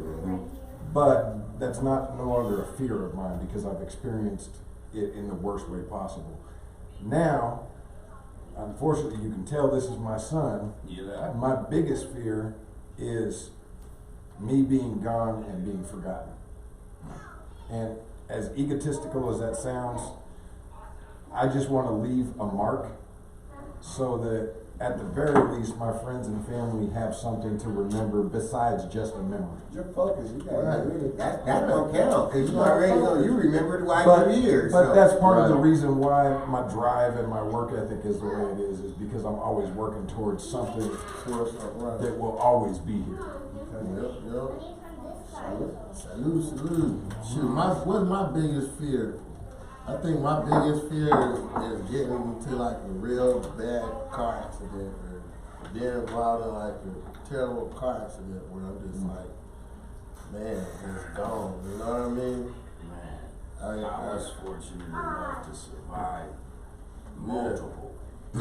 but that's not no longer a fear of mine because I've experienced it in the worst way possible. Now, unfortunately, you can tell this is my son. Yeah. My biggest fear is me being gone and being forgotten. And as egotistical as that sounds, I just want to leave a mark so that at the very least my friends and family have something to remember besides just a memory. Your focus, you got that don't count because you already know you remembered why you're here. But that's part of the reason why my drive and my work ethic is the way it is because I'm always working towards something that will always be here. Yep. Salute. Shoot, what's my biggest fear? I think my biggest fear is getting into like a real bad car accident or being involved in like a terrible car accident where I'm just like, man, it's gone. You know what I mean? Man, I was fortunate enough to survive multiple. You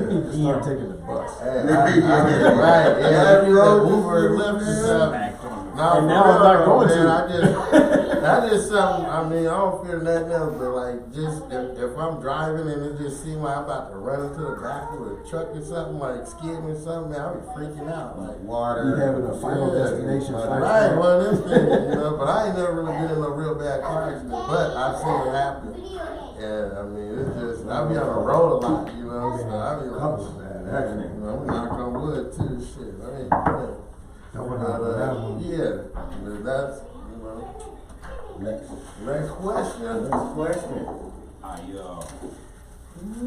need to start taking the bus. Right. Yeah, Uber, Lyft, and now I'm not going to. That is something, I mean, I don't fear nothing else, but like, just if I'm driving and it just seems like I'm about to run into the back of a truck or something, like skidding or something, man, I'll be freaking out. Like, water. You having a final destination. Right, one of them things, you know, but I ain't never really been in a real bad car accident, but I've seen it happen. Yeah, I mean, it's just, I be on the road a lot, you know, so I be like, you know, I'm knock on wood too, shit, I ain't, yeah, that's, you know. Next question.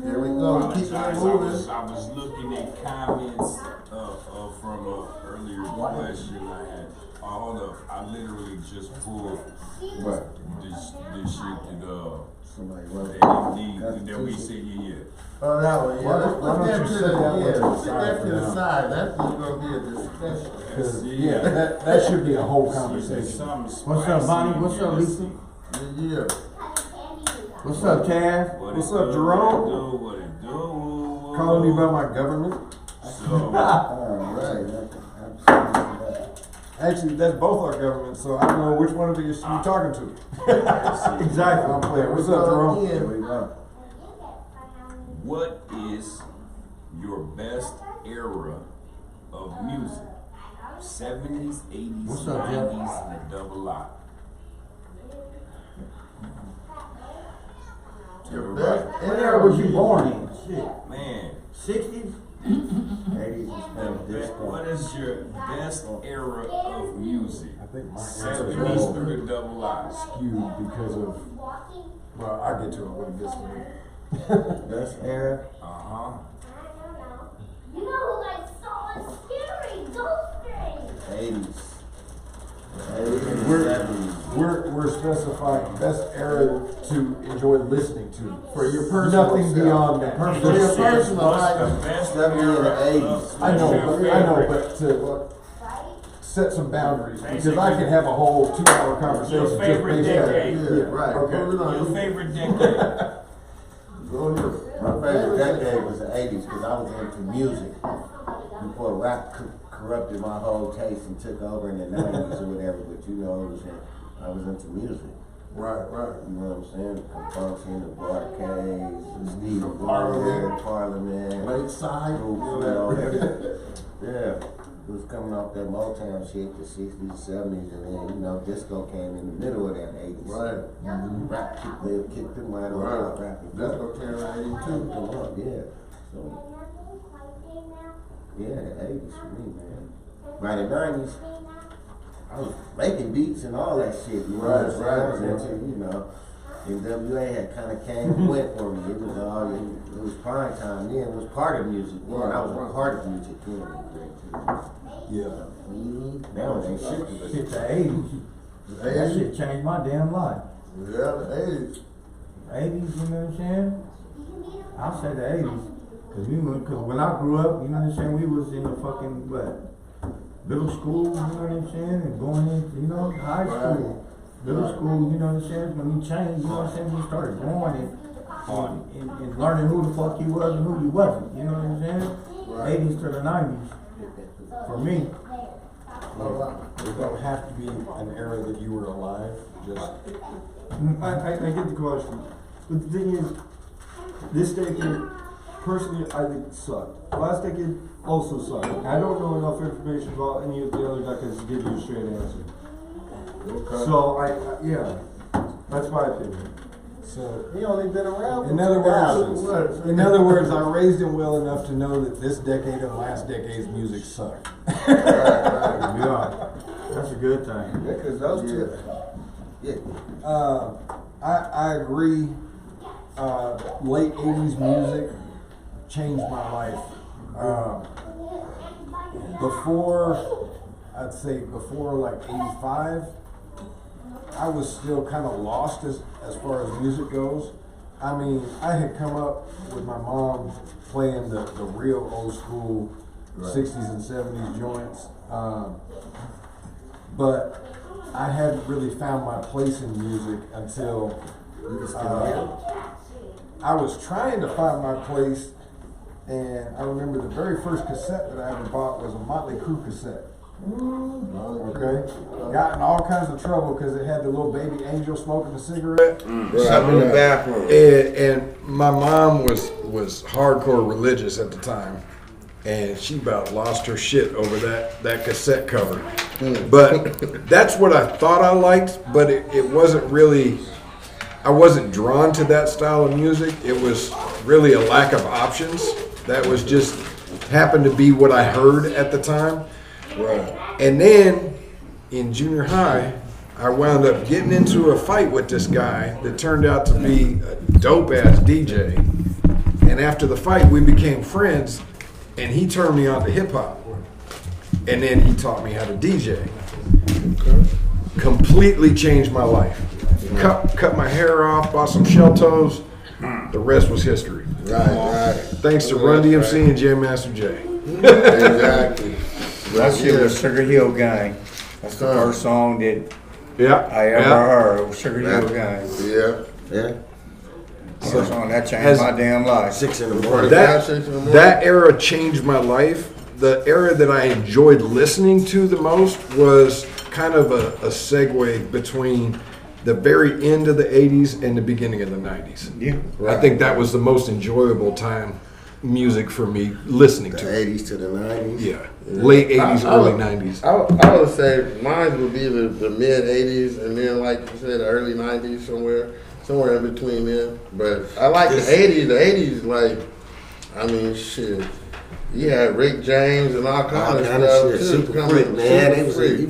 Here we go. Keep it moving. I was looking at comments from an earlier question I had. Hold up, I literally just pulled this shit that somebody wrote that we said yeah. Oh, that one, yeah. Let's put that to the side. That's just gonna be a discussion. Yeah, that should be a whole conversation. What's up, Bonnie? What's up, Lisa? Yeah. What's up, Taz? What's up, Jerome? What it do? Calling you about my government? Actually, that's both our governments, so I don't know which one of you you're talking to. Exactly. I'm playing. What's up, Jerome? Here we go. What is your best era of music? 70s, 80s, What's up, 90s, and a double lot. Your best What era was you born in? Shit. Man, 60s? 80s is disco. what is your best era of music? I think my answer is 70s through the double lot. skewed because of, well, I'll get to it when it gets to me. Best era. Uh-huh. You know who I saw a scary ghost thing? 80s. We're specifying best era to enjoy listening to. For your personal Nothing self. beyond that. For your personal What's life. the best 70s era and of 80s. I know, favorite? but to set some boundaries because I can have a whole 2-hour conversation. Your favorite just based on decade. that. Yeah, right. Okay. Put it on. Your favorite decade. Go here. My favorite decade was the 80s because I was into music before rap corrupted my whole taste and took over in the 90s or whatever. But you know, I was into music. Right. You know what I'm saying? Compulsion, the Barcades, Steve Parliament. Parliament, Lakeside. Yeah. It was coming off that Motown shit, the 60s, 70s, and then, you know, disco came in the middle of that 80s. Right. Rap kicked them right on Right. rap. Disco came in 82. Come on, yeah. So, yeah, the 80s for me, man. By the 90s, I was making beats and all that shit, you know. Right, So I was right. into, you know, NWA had kind of came and went for me. It was prime time then. It was part of music. Yeah, I was a part of music then. Yeah. Now it ain't shit. Shit, the 80s. That shit changed my damn life. Yeah, the 80s. 80s, you know what I'm saying? I'll say the 80s. Cause when I grew up, you know what I'm saying, we was in the fucking, middle school, you know what I'm saying, and going into, you know, high school. Middle school, you know what I'm saying, when we changed, you know what I'm saying, we started going and learning who the fuck you was and who you wasn't, you know what I'm saying? 80s to the 90s, for me. It don't have to be an era that you were alive, just. I get the question. But the thing is, this decade, personally, I think it sucked. Last decade also sucked. I don't know enough information about any of the other decades to give you a straight answer. Okay. So, yeah, that's my opinion. So, He only been around. in other words, I raised him well enough to know that this decade and last decade's music sucked. Yeah, that's a good thing. Yeah, cause those two. Yeah. I agree. Late 80s music changed my life. Before like 85, I was still kind of lost as far as music goes. I mean, I had come up with my mom playing the real old school 60s and 70s joints. But I hadn't really found my place in music until I was trying to find my place, and I remember the very first cassette that I ever bought was a Motley Crue cassette. Okay, got in all kinds of trouble because it had the little baby angel smoking a cigarette. Something in the bathroom. And my mom was hardcore religious at the time, and she about lost her shit over that cassette cover. But that's what I thought I liked, but it wasn't really. I wasn't drawn to that style of music. It was really a lack of options. That was just happened to be what I heard at the time. Right. And then in junior high, I wound up getting into a fight with this guy that turned out to be a dope ass DJ. And after the fight, we became friends, and he turned me on to hip hop. And then he taught me how to DJ. Completely changed my life. Cut my hair off, bought some shell toes. The rest was history. Right. Thanks to Run DMC and Jam Master Jay. Exactly. That shit was Sugar Hill Gang. That's the first song that I ever heard. Sugar Hill Gang. Yeah. First song that changed my damn life. 6 in the morning. That era changed my life. The era that I enjoyed listening to the most was kind of a segue between the very end of the 80s and the beginning of the 90s. Yeah. I think that was the most enjoyable time music for me listening The to. 80s to the 90s. Yeah. Late 80s, early 90s. I would say mine would be the mid 80s, and then like you said, the early 90s, somewhere in between them. But I like the 80s. The 80s, like, I mean, shit. You had Rick James and all kinds of stuff shit. too. Super Freak, man.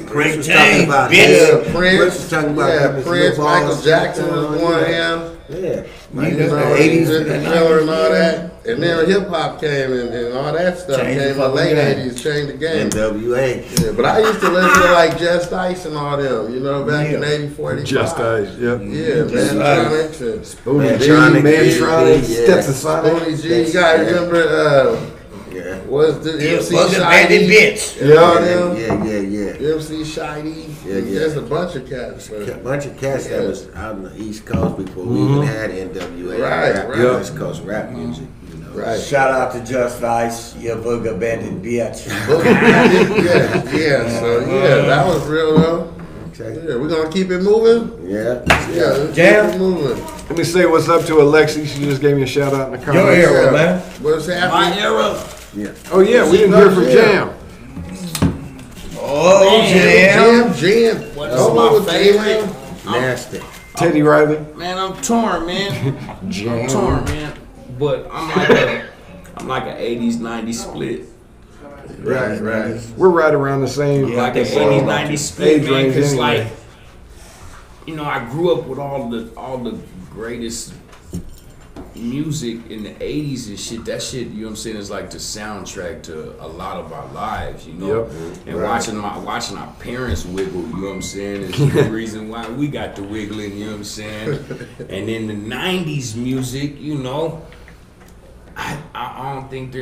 Rick James, bitch. Yeah, Prince. Was talking about Prince. Michael Jackson was one of them. Yeah. You know, 80s the killer and all that. And then hip hop came and all that stuff Changed came in the the late game. 80s, changed the game. NWA. Yeah, but I used to listen to like Just Ice and all them, you know, back in 84, 85. Just Ice, yep. Yeah, Mantronics and Spoonie G, Mantronic, Mantronic, yeah. Stetsasonic. Spoonie G. You gotta MC Bandit Shiny? bitch. You know them? Yeah. MC Shiny. Yeah. There's a bunch of cats. A bunch of cats that was out on the East Coast before we even had NWA. Right. West Coast rap music. You know. Right. Shout out to Just Ice, you booger bandit bitch. Yeah. So that was real though. Okay. Yeah, we're gonna keep it moving. Yeah. Let's Jam. keep it moving. Let me say what's up to Alexi. She just gave me a shout out in the comments. Your era, man. What's happening? Yeah. Oh yeah, we didn't hear from Jam. Oh, Jam. Jam. What's my favorite? Nasty. Teddy Riley. Man, I'm torn, man. Jam. I'm torn, man. But I'm like an 80s, 90s split. Right. We're right around the same. Like an 80s, 90s split, man. Cause like, you know, I grew up with all the greatest music in the 80s and shit. That shit, you know what I'm saying, is like the soundtrack to a lot of our lives, you know. And watching our parents wiggle, you know what I'm saying, is the reason why we got the wiggling, you know what I'm saying. And in the 90s music, you know, I don't think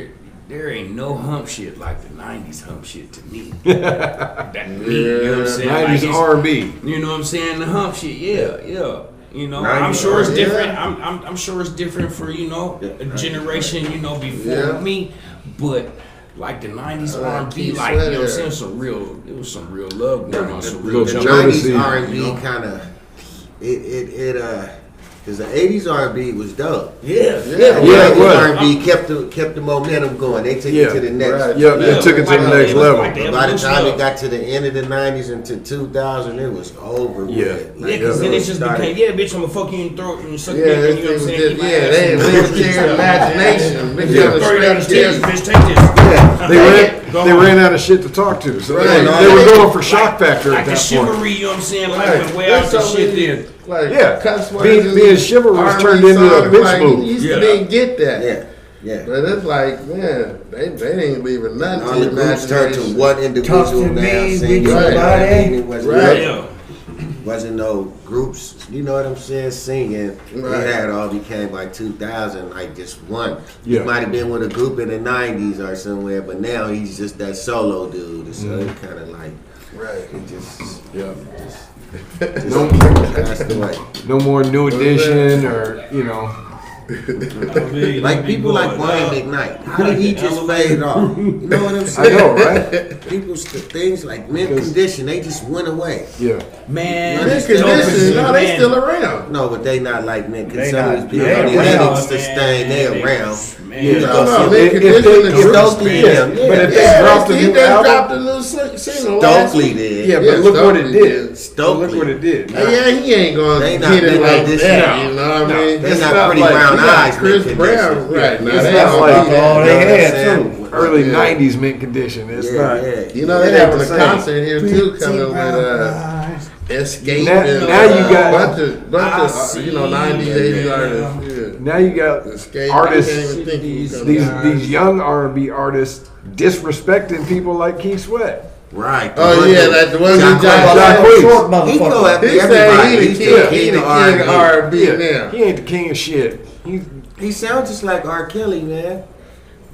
there ain't no hump shit like the 90s hump shit to me. That me, you know what I'm saying? 90s like R&B. You know what I'm saying? The hump shit, yeah. You know, I'm sure it's different. I'm sure it's different for, you know, a generation, you know, before me. But like the 90s R&B, like, you know what I'm saying, it was some real love going on. Some real The jump. 90s R&B kind of, because the 80s R&B was dope. Yeah, it was. R&B kept the momentum going. They took it to the next. They took it to the next level. But by the time it got to the end of the 90s into 2000, it was over with. Because then it just became, bitch, I'm gonna fuck you in the throat and suck you Yeah, dick, you know what I'm saying? they lived their imagination. Throw you down the stairs, bitch, take this. They ran out of shit to talk to, so they were going for shock factor like at the that chivalry, point. you know what I'm saying? Like went way out the shit then. Like, being chivalrous was turned into a bitch move. You used to didn't get that. Yeah. But it's like, man, they ain't leaving nothing All to the groups turned to imagination. one individual now singing. It wasn't no groups, you know what I'm saying, singing. It had all became like 2000, like just one. He might have been with a group in the 90s or somewhere, but now he's just that solo dude. So it's kind of like, it just passed away. No more New Edition or, you know. Like people like Brian McKnight. How did he just fade off? You know what I'm saying? I know, right? People's things like Mint Condition, they just went away. Yeah. Man, Mint Condition, no, they still around. No, but they not like Mint They Condition. Some not- of these people, they they around, didn't sustain, they around. Man, Stokely did. But if they dropped a he new just album, dropped a little single last Stokely week. did. yeah, but look what it did. Stokely. Look what it did. Yeah, he ain't gonna They get not it Mint like Condition. that. You know what I mean? They're It's not not pretty like- brown You got eyes. Chris Mint Brown, Condition. right now. It's They not don't like do all that. they had, saying? too. Early Yeah. 90s mint condition. It's not. You know, it they ain't having the a same. concert here too, coming with Escape Now- and now you got- bunch of you know 90s, 80s artists. Yeah. Now you got Escape. artists, I can't even think who's coming. these young R&B artists disrespecting people like Keith Sweat. Right. Oh yeah, that the one John who John Quaid. Short He go motherfucker. after He said everybody. he the king of of R&B. R&B now. He ain't the king of shit. He sounds just like R. Kelly, man.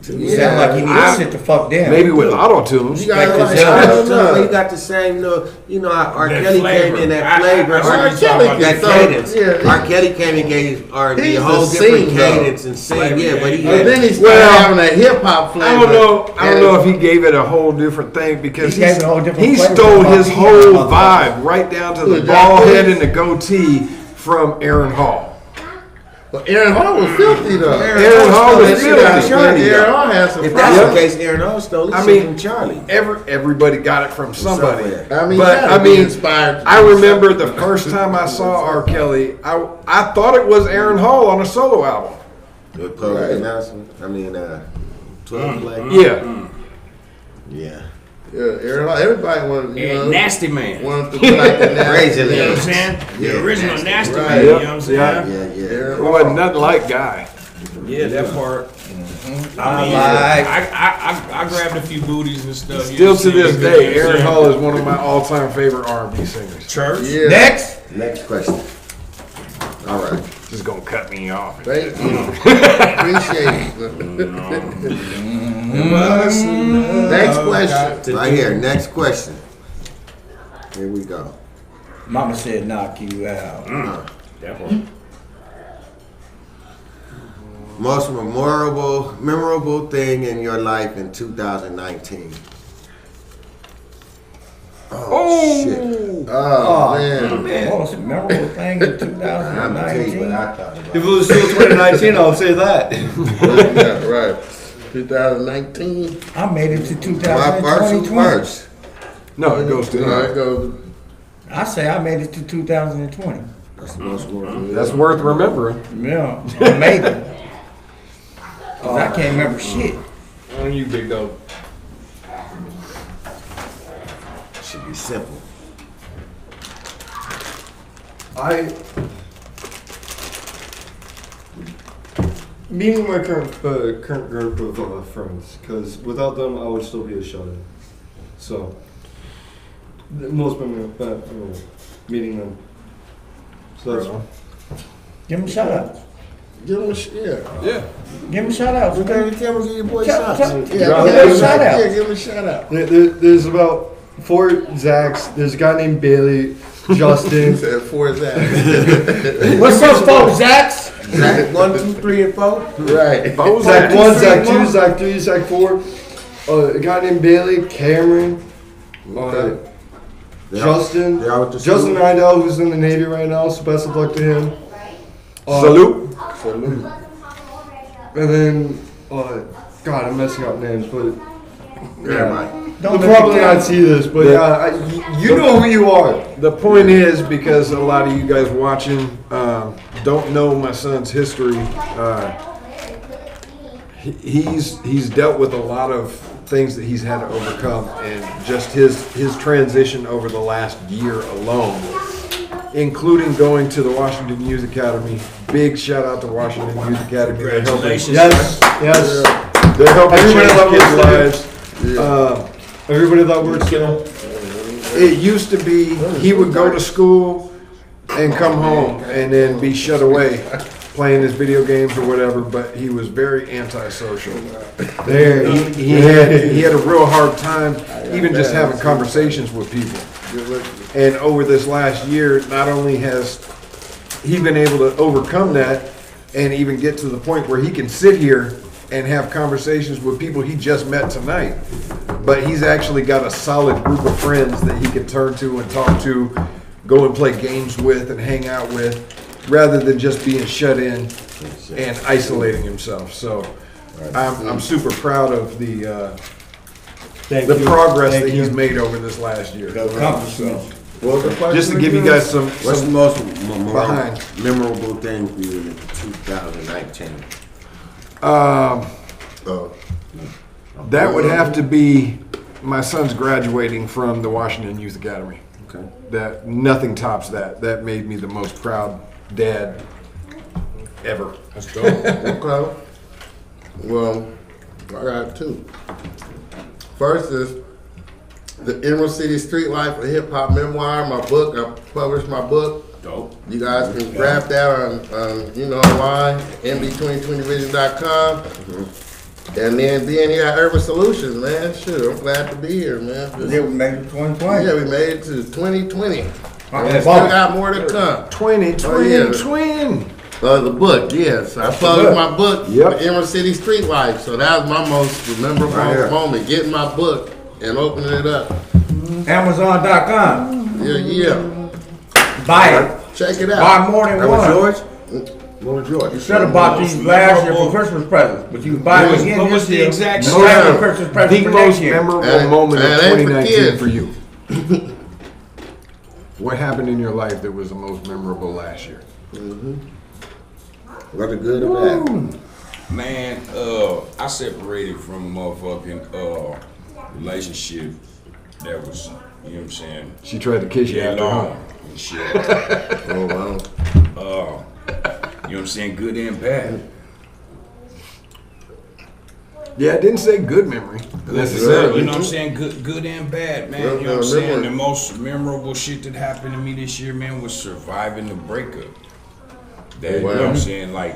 You sound like you need to sit the fuck down. Maybe with auto tunes. You got Like like, I don't He know. got the same little, you know, how R. That Kelly flavor. came in that flavor. R. Kelly that can throw- cadence. yeah. R. Kelly came and gave R&B He's a whole the different sing, though. cadence and sing. Flavor, Yeah, but he But had then he started Well, having a hip hop flavor. I don't know if he gave it a whole different thing because He gave it a whole different he flavor. stole his He whole had a vibe right down to the Who, bald Jack head Quaid? and the goatee from Aaron Hall. But Aaron Hall was filthy though. Aaron Hall was filthy. Aaron Hall had some If that's problems. the case, Aaron Hall stole his I shit mean, from Charlie. Everybody got it from somebody. Somewhere. I mean, But you gotta I be mean, inspired. I remember the first time I saw R. Kelly, I thought it was Aaron Hall on a solo album. With public announcement. 12 play. Yeah. Yeah. Yeah, Aaron Hall. Everybody wanted, you know, Nasty Man. wanted to be like the Nasty Crazy You know what I'm Man. saying? Yeah, The original Nasty Nasty Man. Man, Right. you know what I'm saying? Yeah. It wasn't nothing like Guy. Yeah, that part. I mean, like- I grabbed a few booties and stuff. you Still know to what I'm this saying? day, You know what Aaron I'm Hall is one of my all-time favorite R&B singers. Church. Yeah. Next. Next question. All right. Just gonna cut me off. Thank you. Appreciate it. Next question. Right here. Next question. Here we go. Mama said knock you out. That part. Most memorable thing in your life in 2019. Oh, shit. Oh, man. Most memorable thing in I'm gonna tell you what 2019. I thought about. If it was still 2019, I'll say that. Yeah, right. 2019. I made it to My first 2020. first. No, it goes to No, it goes. I say I made it to 2020. That's the most memorable. That's worth remembering. Yeah, I made it. 'Cause I can't remember shit. On you, big dog. Should be simple. Meeting my current group of friends, because without them, I would still be a shut-in. So, most memorable, meeting them. So that's Give him a shout out. Give him a Yeah. Give him a shout out. Okay, you can't give your boy Tell- shots. tell- Yeah, give him a shout out. Yeah, give him a shout out. there's about 4 Zachs. There's a guy named Bailey, He Justin. said 4 Zach. What's up, folks? Zach's? Zach, 1, 2, 3, and 4. Right. Zach 1, Zach 2, Zach 3, Zach 4. A guy named Bailey, Cameron, Justin, They out with the Justin salute? Nidell, who's in the Navy right now, so best of luck to him. Salute. And then, God, I'm messing up names, but Everybody. they'll probably not see this, but you know who you are. The point is, because a lot of you guys watching don't know my son's history, he's dealt with a lot of things that he's had to overcome, and just his transition over the last year alone, including going to the Washington Youth Academy. Big shout out to Washington Youth Academy. Congratulations. Yes. They're helping Everybody change that kids' works lives. Everybody that works there. It used to be he would go to school and come home and then be shut away playing his video games or whatever, but he was very antisocial. There, he had a real hard time even just having conversations with people. And over this last year, not only has he been able to overcome that and even get to the point where he can sit here and have conversations with people he just met tonight, but he's actually got a solid group of friends that he can turn to and talk to, go and play games with and hang out with, rather than just being shut in and isolating himself. So I'm super proud of the progress that he's made over this last year. Just to give you guys some What's the most behind. memorable thing for you in 2019? That would have to be my son's graduating from the Washington Youth Academy. Okay. That nothing tops that. That made me the most proud dad ever. That's dope. Okay. Well, I got 2. First is the Emerald City Street Life of Hip Hop Memoir, my book. I published my book. Dope. You guys can grab that on online, mb2020vision.com. And then being here at Urban Solutions, man. Sure, I'm glad to be here, man. Yeah, we made it 2020. Yeah, we made it to 2020. And Yeah. we still got more to come. 2020 twin. The book, yes. I published my book, Yep. The Emerald City Street Life. So that was my most memorable Right here. moment, getting my book and opening it up. Amazon.com. Yeah. Buy it. Check it out. Buy more than That one. was yours? What was yours? You should have bought these last year for Christmas presents, but you can buy them again What was this the year. exact No same? extra Christmas The present for next most year. memorable And- moment of and it ain't for 2019 kids. for you. What happened in your life that was the most memorable last year? Whether good or bad? Man, I separated from a motherfucking relationship that was, you know what I'm saying, She tried to kiss you yeah, after long home. and shit. Oh, wow. You know what I'm saying, good and bad. Yeah, it didn't say good memory necessarily. You know what I'm saying, good and bad, man. Well, You know what I'm saying. memory. The most memorable shit that happened to me this year, man, was surviving the breakup. That, you know what I'm saying, like,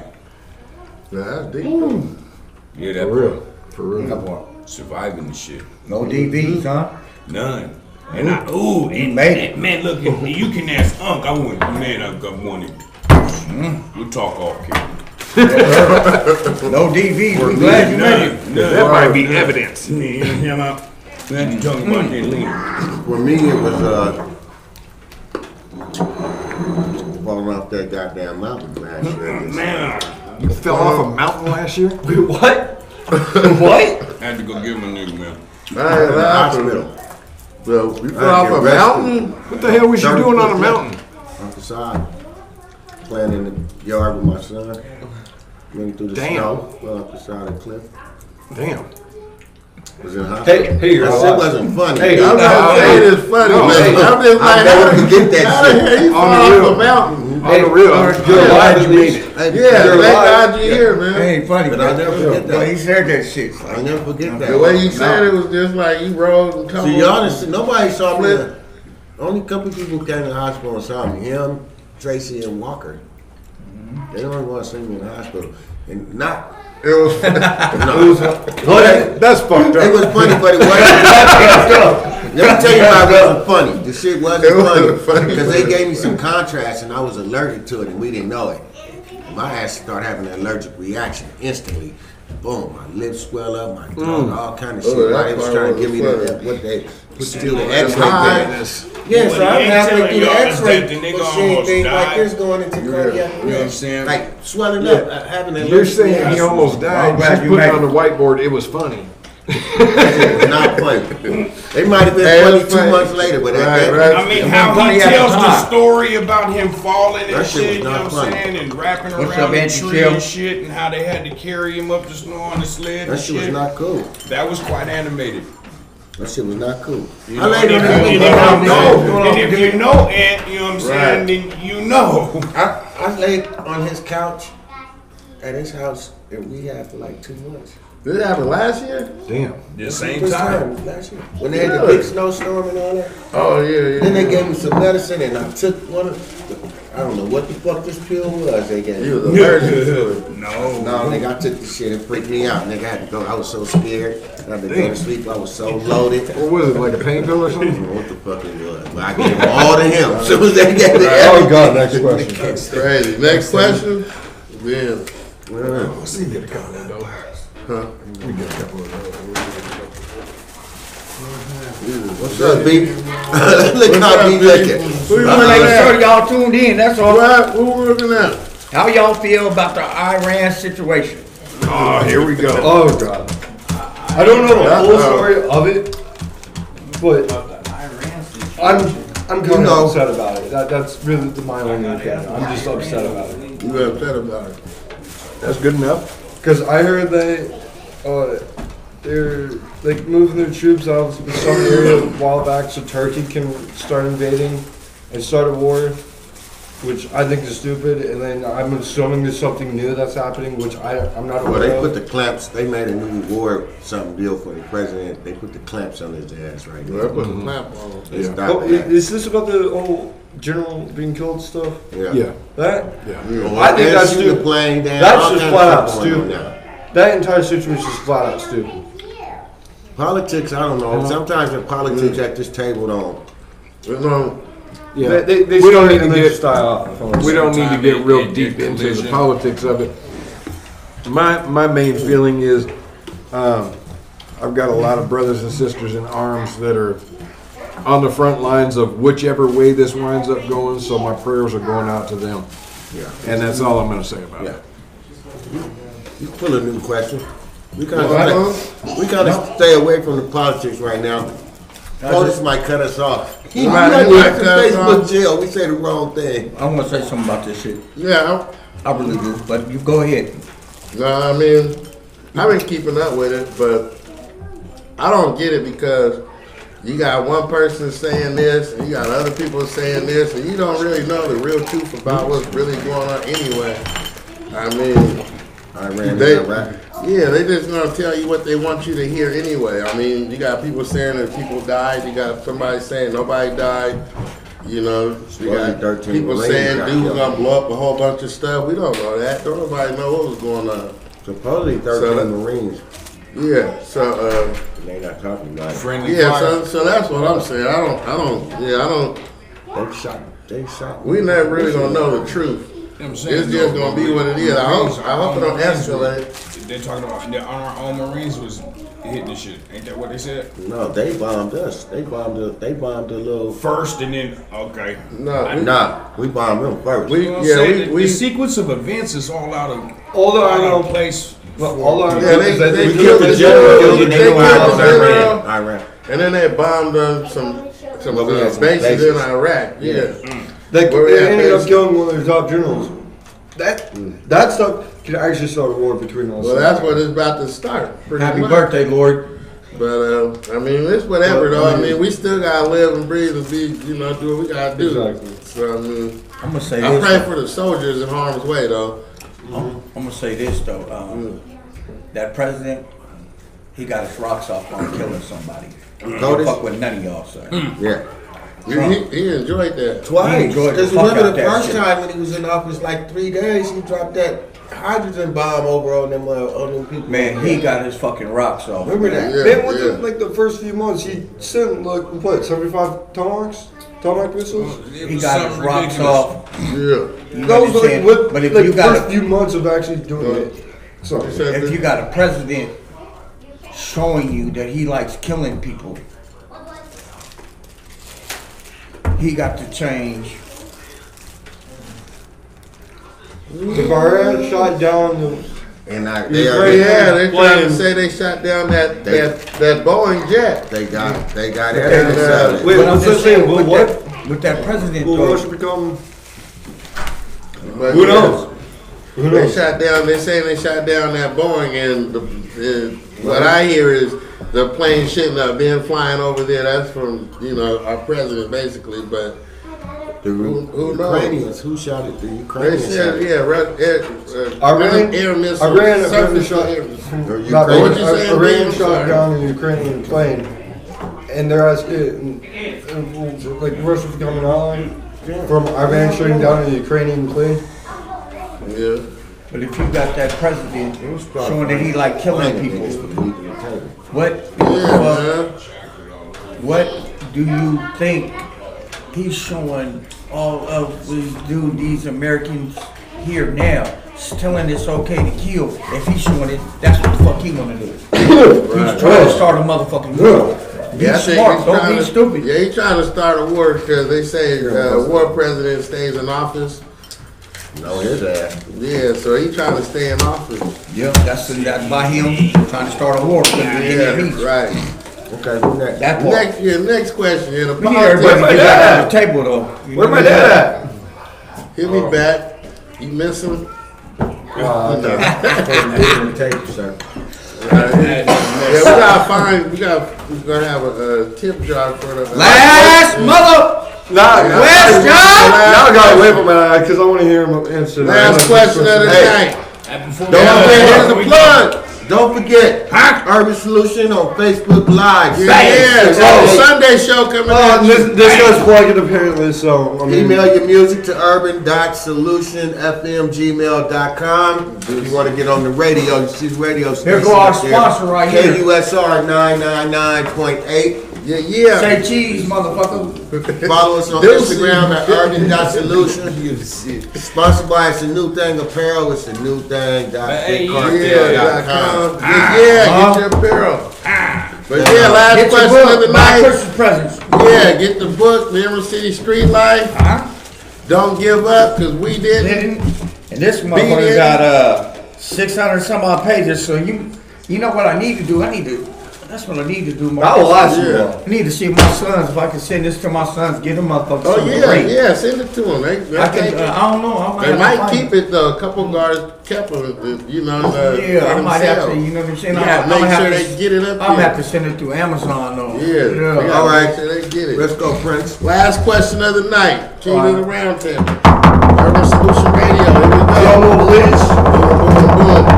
Yeah, that's deep. yeah, that For real. For real. part, surviving the shit. No DVs, huh? None. And made it. man, look, you can ask Unc. I wanted. We'll talk off camera. No DVs. We're glad you made it. That might be evidence. Man, you talking about that lean. For me, it was falling off that goddamn mountain last year. Man, You fell off a mountain last year? What? I had to go get my nigga, man. I ain't In the laughing. hospital. So, you fell I off get a arrested. mountain? What the hell was you doing on a mountain? Off the side. Playing in the yard with my son. Went through the Damn. snow. Fell off the side of the cliff. Damn. Was in the hospital. Hey, That shit wasn't funny. Hey, I'm not saying it's funny, No, man. hey, I'm just I'll like, never how forget that the shit. hell you On fall the off real. a mountain? On the real, you're alive, you made it. Yeah, thank God you're here, man. Hey, funny, But I'll never forget but he that. said that shit. I'll never forget that. The way you said it was just like you rode and come See, on. honestly, nobody saw me. Only couple people came to the hospital and saw me. Him, Tracy, and Walker. They don't even want to see me in the hospital. And not. It was That's fucked It up. was funny, but it wasn't. Let me tell you why it wasn't funny. The shit wasn't It wasn't funny. funny. Because they gave me some contrast and I was allergic to it and we didn't know it. My ass started having an allergic reaction instantly. Boom, my lips swell up, my throat, all kind of shit. Oh, Right? They was that trying part to give me was the, what they put through the That's X-ray high. thing. Yeah, so Well, I'm he ain't halfway telling through the y'all X-ray, that the nigga but seeing almost things like died. this going into cardiac You know what I'm saying? like swelling up, having an You're allergic saying he reaction. almost died. I'm glad Just you put it made on it. the whiteboard. It was funny. It was not funny. They might have been Hey, it funny was 2 funny. months later, but Right, that right. I mean, It how wasn't he funny at the tells the time. story about him falling and That shit was shit, you know not what I'm funny. saying, and wrapping What's around up, the Auntie tree Chill? and shit, and how they had to carry him up the snow on the sled that and shit was shit. not cool. That was quite animated. That shit was not cool. You I know, laid and on if, that and if you know, Ant, you know what I'm saying, then you know. I laid on his couch at his house and we had for like 2 months. Did it happen last year? Damn. The same This time. last year. When they had the Really? big snowstorm and all that. Oh yeah. Then they gave me some medicine and I took one of, I don't know what the fuck this pill was they gave me. You was allergic to it. No. No, nigga, I took the shit and freaked me out. Nigga, I had to go. I was so scared. I had to go to sleep. I was so loaded. What was it, like a painkiller or I don't something? know what the fuck it was. But I gave them all to him. As soon as they gave me Oh God, next question. That's crazy. Next question. Yeah. Let's see, get a couple of those. Huh? We get a couple of those. What's up, B? Look how up, B B? looking. Who you I'm looking making sure at? y'all tuned in, that's all. What? Who we looking at? How y'all feel about the Iran situation? Oh, here we go. Oh God. I don't know the whole story of it, but I'm kind of upset about it. That's really my only thing. I'm just upset about it. You upset about it? That's good enough. Because I heard they're like moving their troops out of some area a while back so Turkey can start invading and start a war, which I think is stupid. And then I'm assuming there's something new that's happening, which I'm not Well, aware they of. put the clamps. They made a new war something deal for the president. They put the clamps on his ass right Well, I now. put the clamp on. They Yeah. stopped Oh, that. is this about the old general being killed stuff? Yeah. That Well, I think they're that's shooting the stupid. plane down. That's all just kinds flat of out stuff going on stupid. now. That entire situation is just flat out stupid. Politics, I don't know. Sometimes the politics at this table don't. You know, Yeah. They we don't started need to and they get just die off. we don't need to Sometime get real it deep into the collision. politics of it. My main feeling is I've got a lot of brothers and sisters in arms that are on the front lines of whichever way this winds up going, so my prayers are going out to them. Yeah. And that's all I'm going to say about Yeah. it. You pull a new question. We kind of stay away from the politics right now. Politics might cut us off. You Right, might you might go to cut us Facebook off. jail. We say the wrong thing. I want to say something about this shit. yeah. I really do, but you go ahead. No, I mean, I've been keeping up with it, but I don't get it because you got one person saying this, and you got other people saying this, and you don't really know the real truth about what's really going on anyway. I mean, Iran They- and Iraq. yeah, they just gonna tell you what they want you to hear anyway. I mean, you got people saying that people died. You got somebody saying nobody died. You know, you Well, got 13 people Marines saying got dudes killed. gonna blow up a whole bunch of stuff. We don't know that. Don't nobody know what was going on. Supposedly 13 Marines. Yeah, so They not talking about it. Friendly yeah, fire. so that's what I'm saying. I don't. They shot. We never really gonna know the truth. You know what I'm saying? It's just gonna be what it is. I hope it don't escalate. They're talking about our own Marines was hitting the shit. Ain't that what they said? No, they bombed us. They bombed a little. First and then, okay. No, Nah, we bombed them first. we You know what I'm yeah saying? we the sequence of events is all out of All I know, place. all I know Yeah, is that they they killed killed the the general. general. They killed the general. Iran. And then they bombed some Well, we had some bases in bases. Iraq. Yeah. Like, Where we they at, ended up base? killing one of their top generals. That stuff could actually start a war between us. Well, that's what it's about to start. pretty Happy much. birthday, Lord. But I mean, it's whatever though. I mean, we still gotta live and breathe and be, do what we gotta do. Exactly. So I mean, I'm gonna say I this. pray for the soldiers in harm's way though. I'm gonna say this though. That president, he got his rocks off on killing somebody. Don't fuck with none of y'all, sir. Yeah. He enjoyed that. Twice. enjoyed the Because fuck remember out the that first shit. time when he was in office, like 3 days, he dropped that hydrogen bomb over on them people. Man, he got his fucking rocks off. Remember that? Yeah, Then with yeah. like the first few months, he sent like what 75 tomahawks, tomahawk missiles. He got his rocks off. Yeah. You That was like understand? with But if like you the got first few months of actually doing it. So if you got a president showing you that he likes killing people, he got to change. if Iran shot down the And Yeah, they they're trying to Plane. say they shot down that Boeing jet. They got it. And, wait, But I'm what's just that saying? saying, Will with what? with that president Will though, Russia become? but Who knows? Who They knows? shot down. They saying they shot down that Boeing, and what I hear is the plane shouldn't have been flying over there. That's from our president basically, but The who knows? Ukrainians, who shot it? The They Ukrainians said, shot it. air missile. Iran surface shot- air- Or Not Ukraine. What you saying, Iran Ben? shot Sorry. down a Ukrainian plane, and they're asking, like Russia becoming an ally from Iran shooting down a Ukrainian plane. Yeah. but if you got that president showing that he like killing people, what do you think he's showing all of these Americans here now, telling it's okay to kill? If he's showing it, that's what the fuck he wanna do. He's trying to start a motherfucking war. Be I think smart, he's don't trying be to- stupid. Yeah, he's trying to start a war because they say war president stays in office. No, his ass. Yeah, so he's trying to stay in office. Yeah, that's by him trying to start a war. Yeah, right. Okay, who next? That part. Next question. The We need everybody to politics. get out on the table though. Where my dad at? He'll be back. You miss him? Tape, sir. Yeah, we're gonna have a tip jar for the Last mother. West John? Now I gotta wait for my dad because I want to hear him answer that. last question of the night. Don't forget, here's the plug. Don't forget, Urban Solution on Facebook Live. Yeah, Sunday show coming out. This guy's plugging apparently, so I mean, Email your music to urban.solutionfmgmail.com. If you want to get on the radio, you see the radio station. Here go our up there. sponsor right here. KUSR 999.8. Yeah. Say cheese, motherfucker. Follow us on Instagram at urban.solution. Sponsored by It's a New Thing Apparel. It's a new thing. Yeah, get your apparel. But yeah, last Get your question of book. the Buy night. Christmas presents. Yeah, get the book, the Emerald City Street Life. Don't give up, because we didn't. And this motherfucker got 600 some odd pages. So you know what I need to do? That's what I need to do. that will last you Yeah. long. I need to see my sons. If I can send this to my sons, get them motherfuckers. Oh something yeah, great. yeah, send it to them. I can. I don't know. They might keep it though. A couple guards kept it, Yeah, I might have to. You know what I'm saying? Yeah, make sure they get it up I'm gonna there. have to send it through Amazon though. Yeah. All right. Make sure they get it. Let's go, Prince. Last question of the night. King of the round table. Urban Solution Radio. Here we go. Y'all know the ladies? Boom, boom, boom.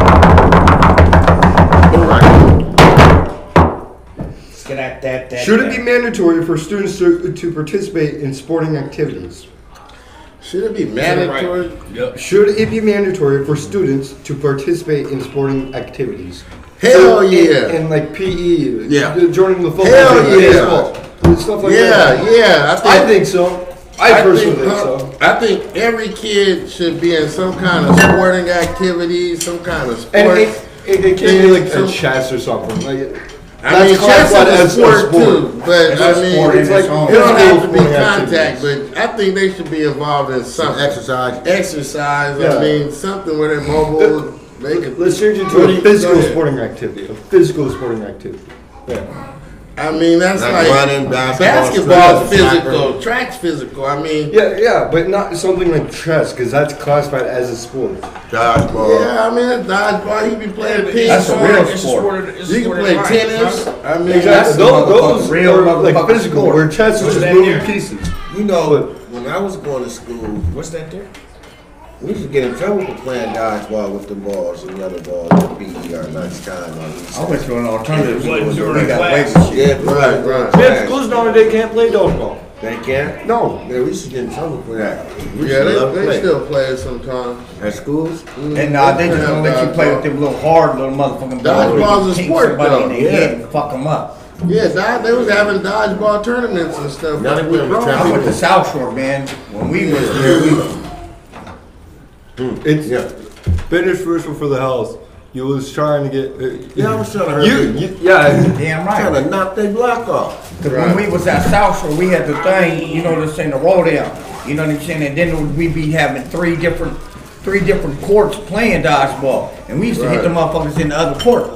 Should it be mandatory for students to participate in sporting activities? Should it be mandatory? Should it be mandatory for students to participate in sporting activities? Hell yeah. In like PE, Yeah. joining the football Hell team, yeah. baseball, and stuff like that. Yeah. I think so. I personally think so. I think every kid should be in some kind of sporting activity, some kind of And sport. it can be like some chess or something. Like, I mean, chess classified is a as a sport sport. too, but It's I a mean, sport it's in like its own it don't have to be sporting contact, activities. but I think they should be involved in Some something. exercise. Exercise. Yeah. I mean, something where they're mobile. They could. Let's change it to Go a physical ahead. sporting activity. A physical sporting activity. Yeah. I mean, that's Like running, basketball's soccer. physical, track's physical. I mean, Yeah, but not something like chess, because that's classified as a sport. Dodgeball. yeah, I mean, that's dodgeball. You be playing ping That's a pong. real It's a sport. sport. It's a You can sport of play life, tennis. huh? I mean, Exactly. Those real are like motherfucking physical, sport. where chess is What's just that moving there? pieces. You know, when I was going to school, What's that there? we used to get in trouble for playing dodgeball with the balls and the other balls at PE or lunchtime or recess. I went to an alternative It wasn't school. during They got class. away with shit. Yeah, right. Yeah, schools nowadays can't play dodgeball. They can't? No. Yeah, we used to get in trouble for that. We yeah, used to love to they play. still play it sometimes. At schools? And they just gonna let you play with them little hard little motherfucking balls. Dodgeball's a Kick sport, somebody though. in the head and fuck them up. Yeah, they was having dodgeball tournaments and stuff. Now they with put them in grown I went to people. South Shore, man. When we was there, It's Yeah. beneficial for the health. You was trying to get. Yeah, I was trying to hurt you. Yeah. damn Trying right. to knock their block off. Cause when we was at South Shore, we had the thing, you know, this thing, the roll down. You know what I'm saying? And then we'd be having three different courts playing dodgeball, and we used to hit Right. them motherfuckers in the other court.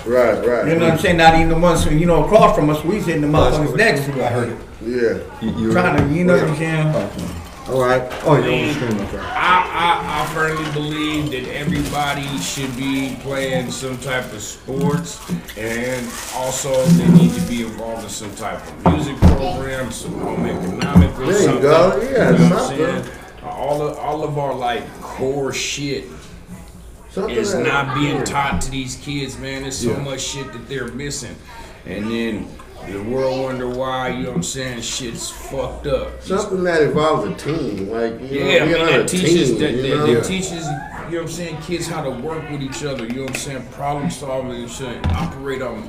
Right. You know what I'm saying? Not even the ones, you know, across from us. We was hitting the motherfuckers next to us. I heard it. Yeah. Trying to, you know what I'm saying? All right. Oh, you're on the stream, okay. I firmly believe that everybody should be playing some type of sports, and also they need to be involved in some type of music program, some home economics or There you something. go. Yeah, you know what I'm something. saying? All of our like core shit Something is that- not being taught to these kids, man. There's so Yeah. much shit that they're missing, and then the world wonder why. You know what I'm saying? Shit's fucked up. Something that involves a team, like you know, Yeah, I being mean, on a that teaches, team. You know? that teaches, you know what I'm saying, kids how to work with each other, you know what I'm saying, problem solving and shit, operate on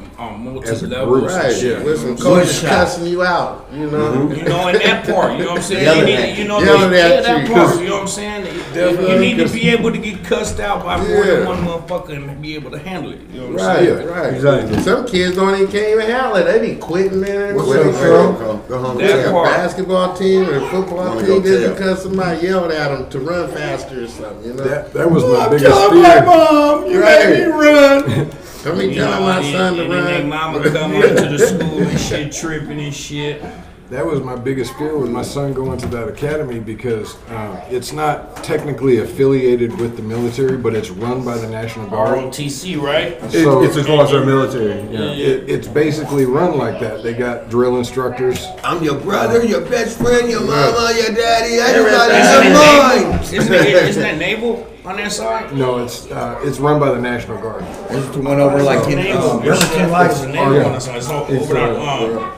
multi-levels Right, and shit. with some you know what I'm coaches Good shot. cussing you out, you know. saying? You know, and that part, you know what I'm saying? Yelling They at need, you. you know, Yelling yeah, at that you. part, you know what I'm saying? You need to be able to get cussed out by more Yeah. than one motherfucker and be able to handle it, you know what I'm Right, saying? right. Exactly. Some kids can't even handle it. They be quitting, man. What's Quitting, up, bro. girl? Go home. That Like a part. basketball team or a football Wanna team go just tell. because somebody yelled at them to run faster or something, you know? That was my biggest Tell my fear. mom, you Right. made me run. Don't be You know, telling my and son to then their run. mama come up to the school and shit, tripping and shit. That was my biggest fear with my son going to that academy because it's not technically affiliated with the military, but it's run by the National Guard. ROTC, right? So It's across our military. Yeah. it's basically run like that. They got drill instructors. I'm your brother, your best friend, your mama, your daddy, Isn't everybody's that in naval? mine. Isn't that naval on that side? No, it's run by the National Guard. There's the one over like in Bremerton, like. It's naval on that side. So It's, over there,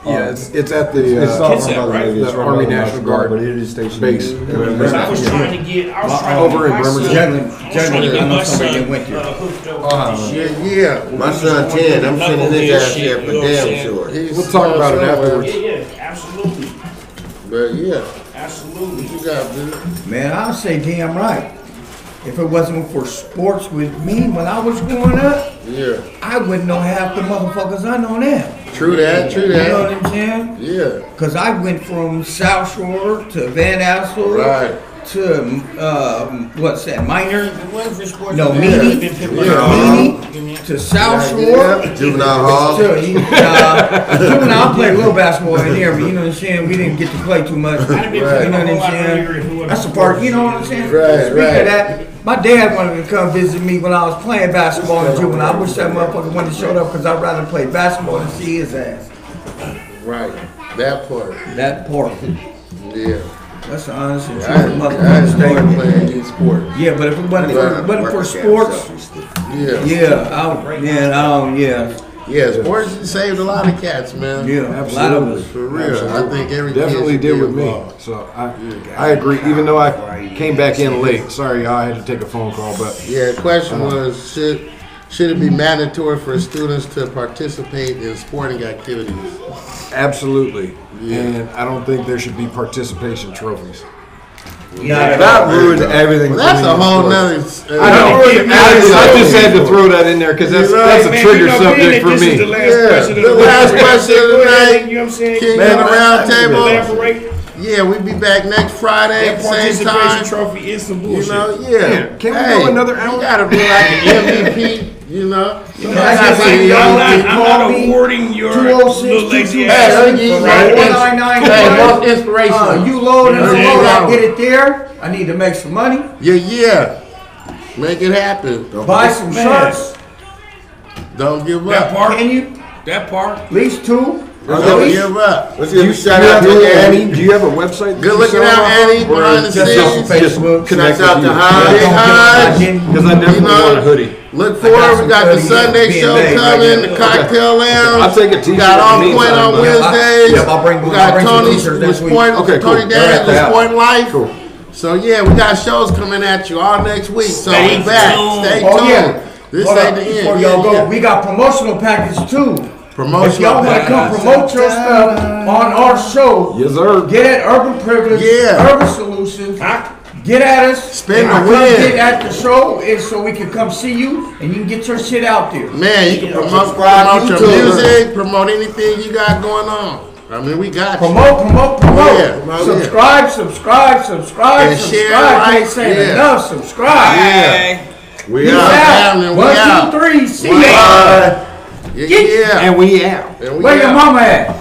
Yeah, it's at the It's not Kids run by the right? Navy, it's The run Army by the National Guard but it is stationed base. Because I was trying to get, Over in Bremerton. Generally, I know somebody that went there. hooked up with this shit. Yeah. My son 10, I'm sending his ass there for damn sure. He's We'll talk about it somewhere. afterwards. Yeah, absolutely, But yeah, absolutely. what you got, dude? Man, I'll say damn right. If it wasn't for sports with me when I was growing up, Yeah. I wouldn't know half the motherfuckers I know now. True that, true You know that. what I'm saying? Yeah. Cause I went from South Shore to Van Assel Right. to what's that, Minor? No, Yeah. Meany to South Shore. Yeah. Juvenile hall. To, juvenile, I played a little basketball in there, but you know what I'm saying? We didn't get to play too much. You know what I'm saying? That's the part, you know what I'm saying? Right, Speaking right. of that, my dad wanted to come visit me when I was playing basketball in juvenile. I wish that motherfucker wouldn't have showed up because I'd rather play basketball than see his ass. Right. That part. That part. Yeah. That's the honest and I truthful enjoy motherfucking playing statement. these sports. Yeah, but if it wasn't for sports, Yeah. yeah. Yeah, sports saved a lot of cats, man. Yeah, a lot of us. For real. I think every kid Definitely should did be with me. involved. So I agree. Even though I came back in late. Sorry, y'all. I had to take a phone call, but Yeah, the question was, should it be mandatory for students to participate in sporting activities? absolutely. Yeah. And I don't think there should be participation trophies. That ruined everything. Well, that's for me a in whole sports. nother. I know. I just had to throw that in there because that's a trigger subject for me. The last question of the night. You know what I'm saying? King Man, of the round table. Elaborate. Yeah, we be back next Friday at That the same participation time. trophy is some You bullshit. know, yeah. Can we go another hour? You gotta be like an MVP. You know. Can I get some y'all to call me? awarding your 206 most inspirational. You load and Yeah. unload, I get it there. I need to make some money. Yeah. Make it happen. Buy some shirts. Don't give That up. part. Can you? That part. At least 2. Don't give up. Let's give a shout out to Annie. Do you have a website? Good looking out, Annie, behind the scenes. Facebook. Shouts out to Hodge. Big Hodge. Because I definitely want a hoodie. Look forward, we got the Sunday show coming, the cocktail lounge. I'll take a t-shirt. We got On in the Point on meantime, Wednesdays. Yep, I'll bring We got some Tony's t-shirts next week. Point, Okay, cool. Tony Daniels' They're at the Point Life. Cool. So yeah, we got shows coming at you all next week. So Stay we back. tuned. Stay Oh, tuned. yeah. This Hold ain't up, the end. before Yeah, y'all go, yeah. we got promotional package too. Promotional If y'all want to come package. promote your stuff on our show, Yes, sir. get at Urban Privilege, Yeah. Urban Solutions. Get at us. Spend and the come win. Get at the show is so we can come see you and you can get your shit out there. Man, you can promote subscribe your YouTube. music, promote anything you got going on. I mean, we got you. Promote. Yeah. Subscribe. And share, Can't like, say yeah. enough. Subscribe. Yeah. We Peace out. family, out. we 1, out. 2, 3. See We ya. out. Yeah. And we out. And we Where your out. mama at?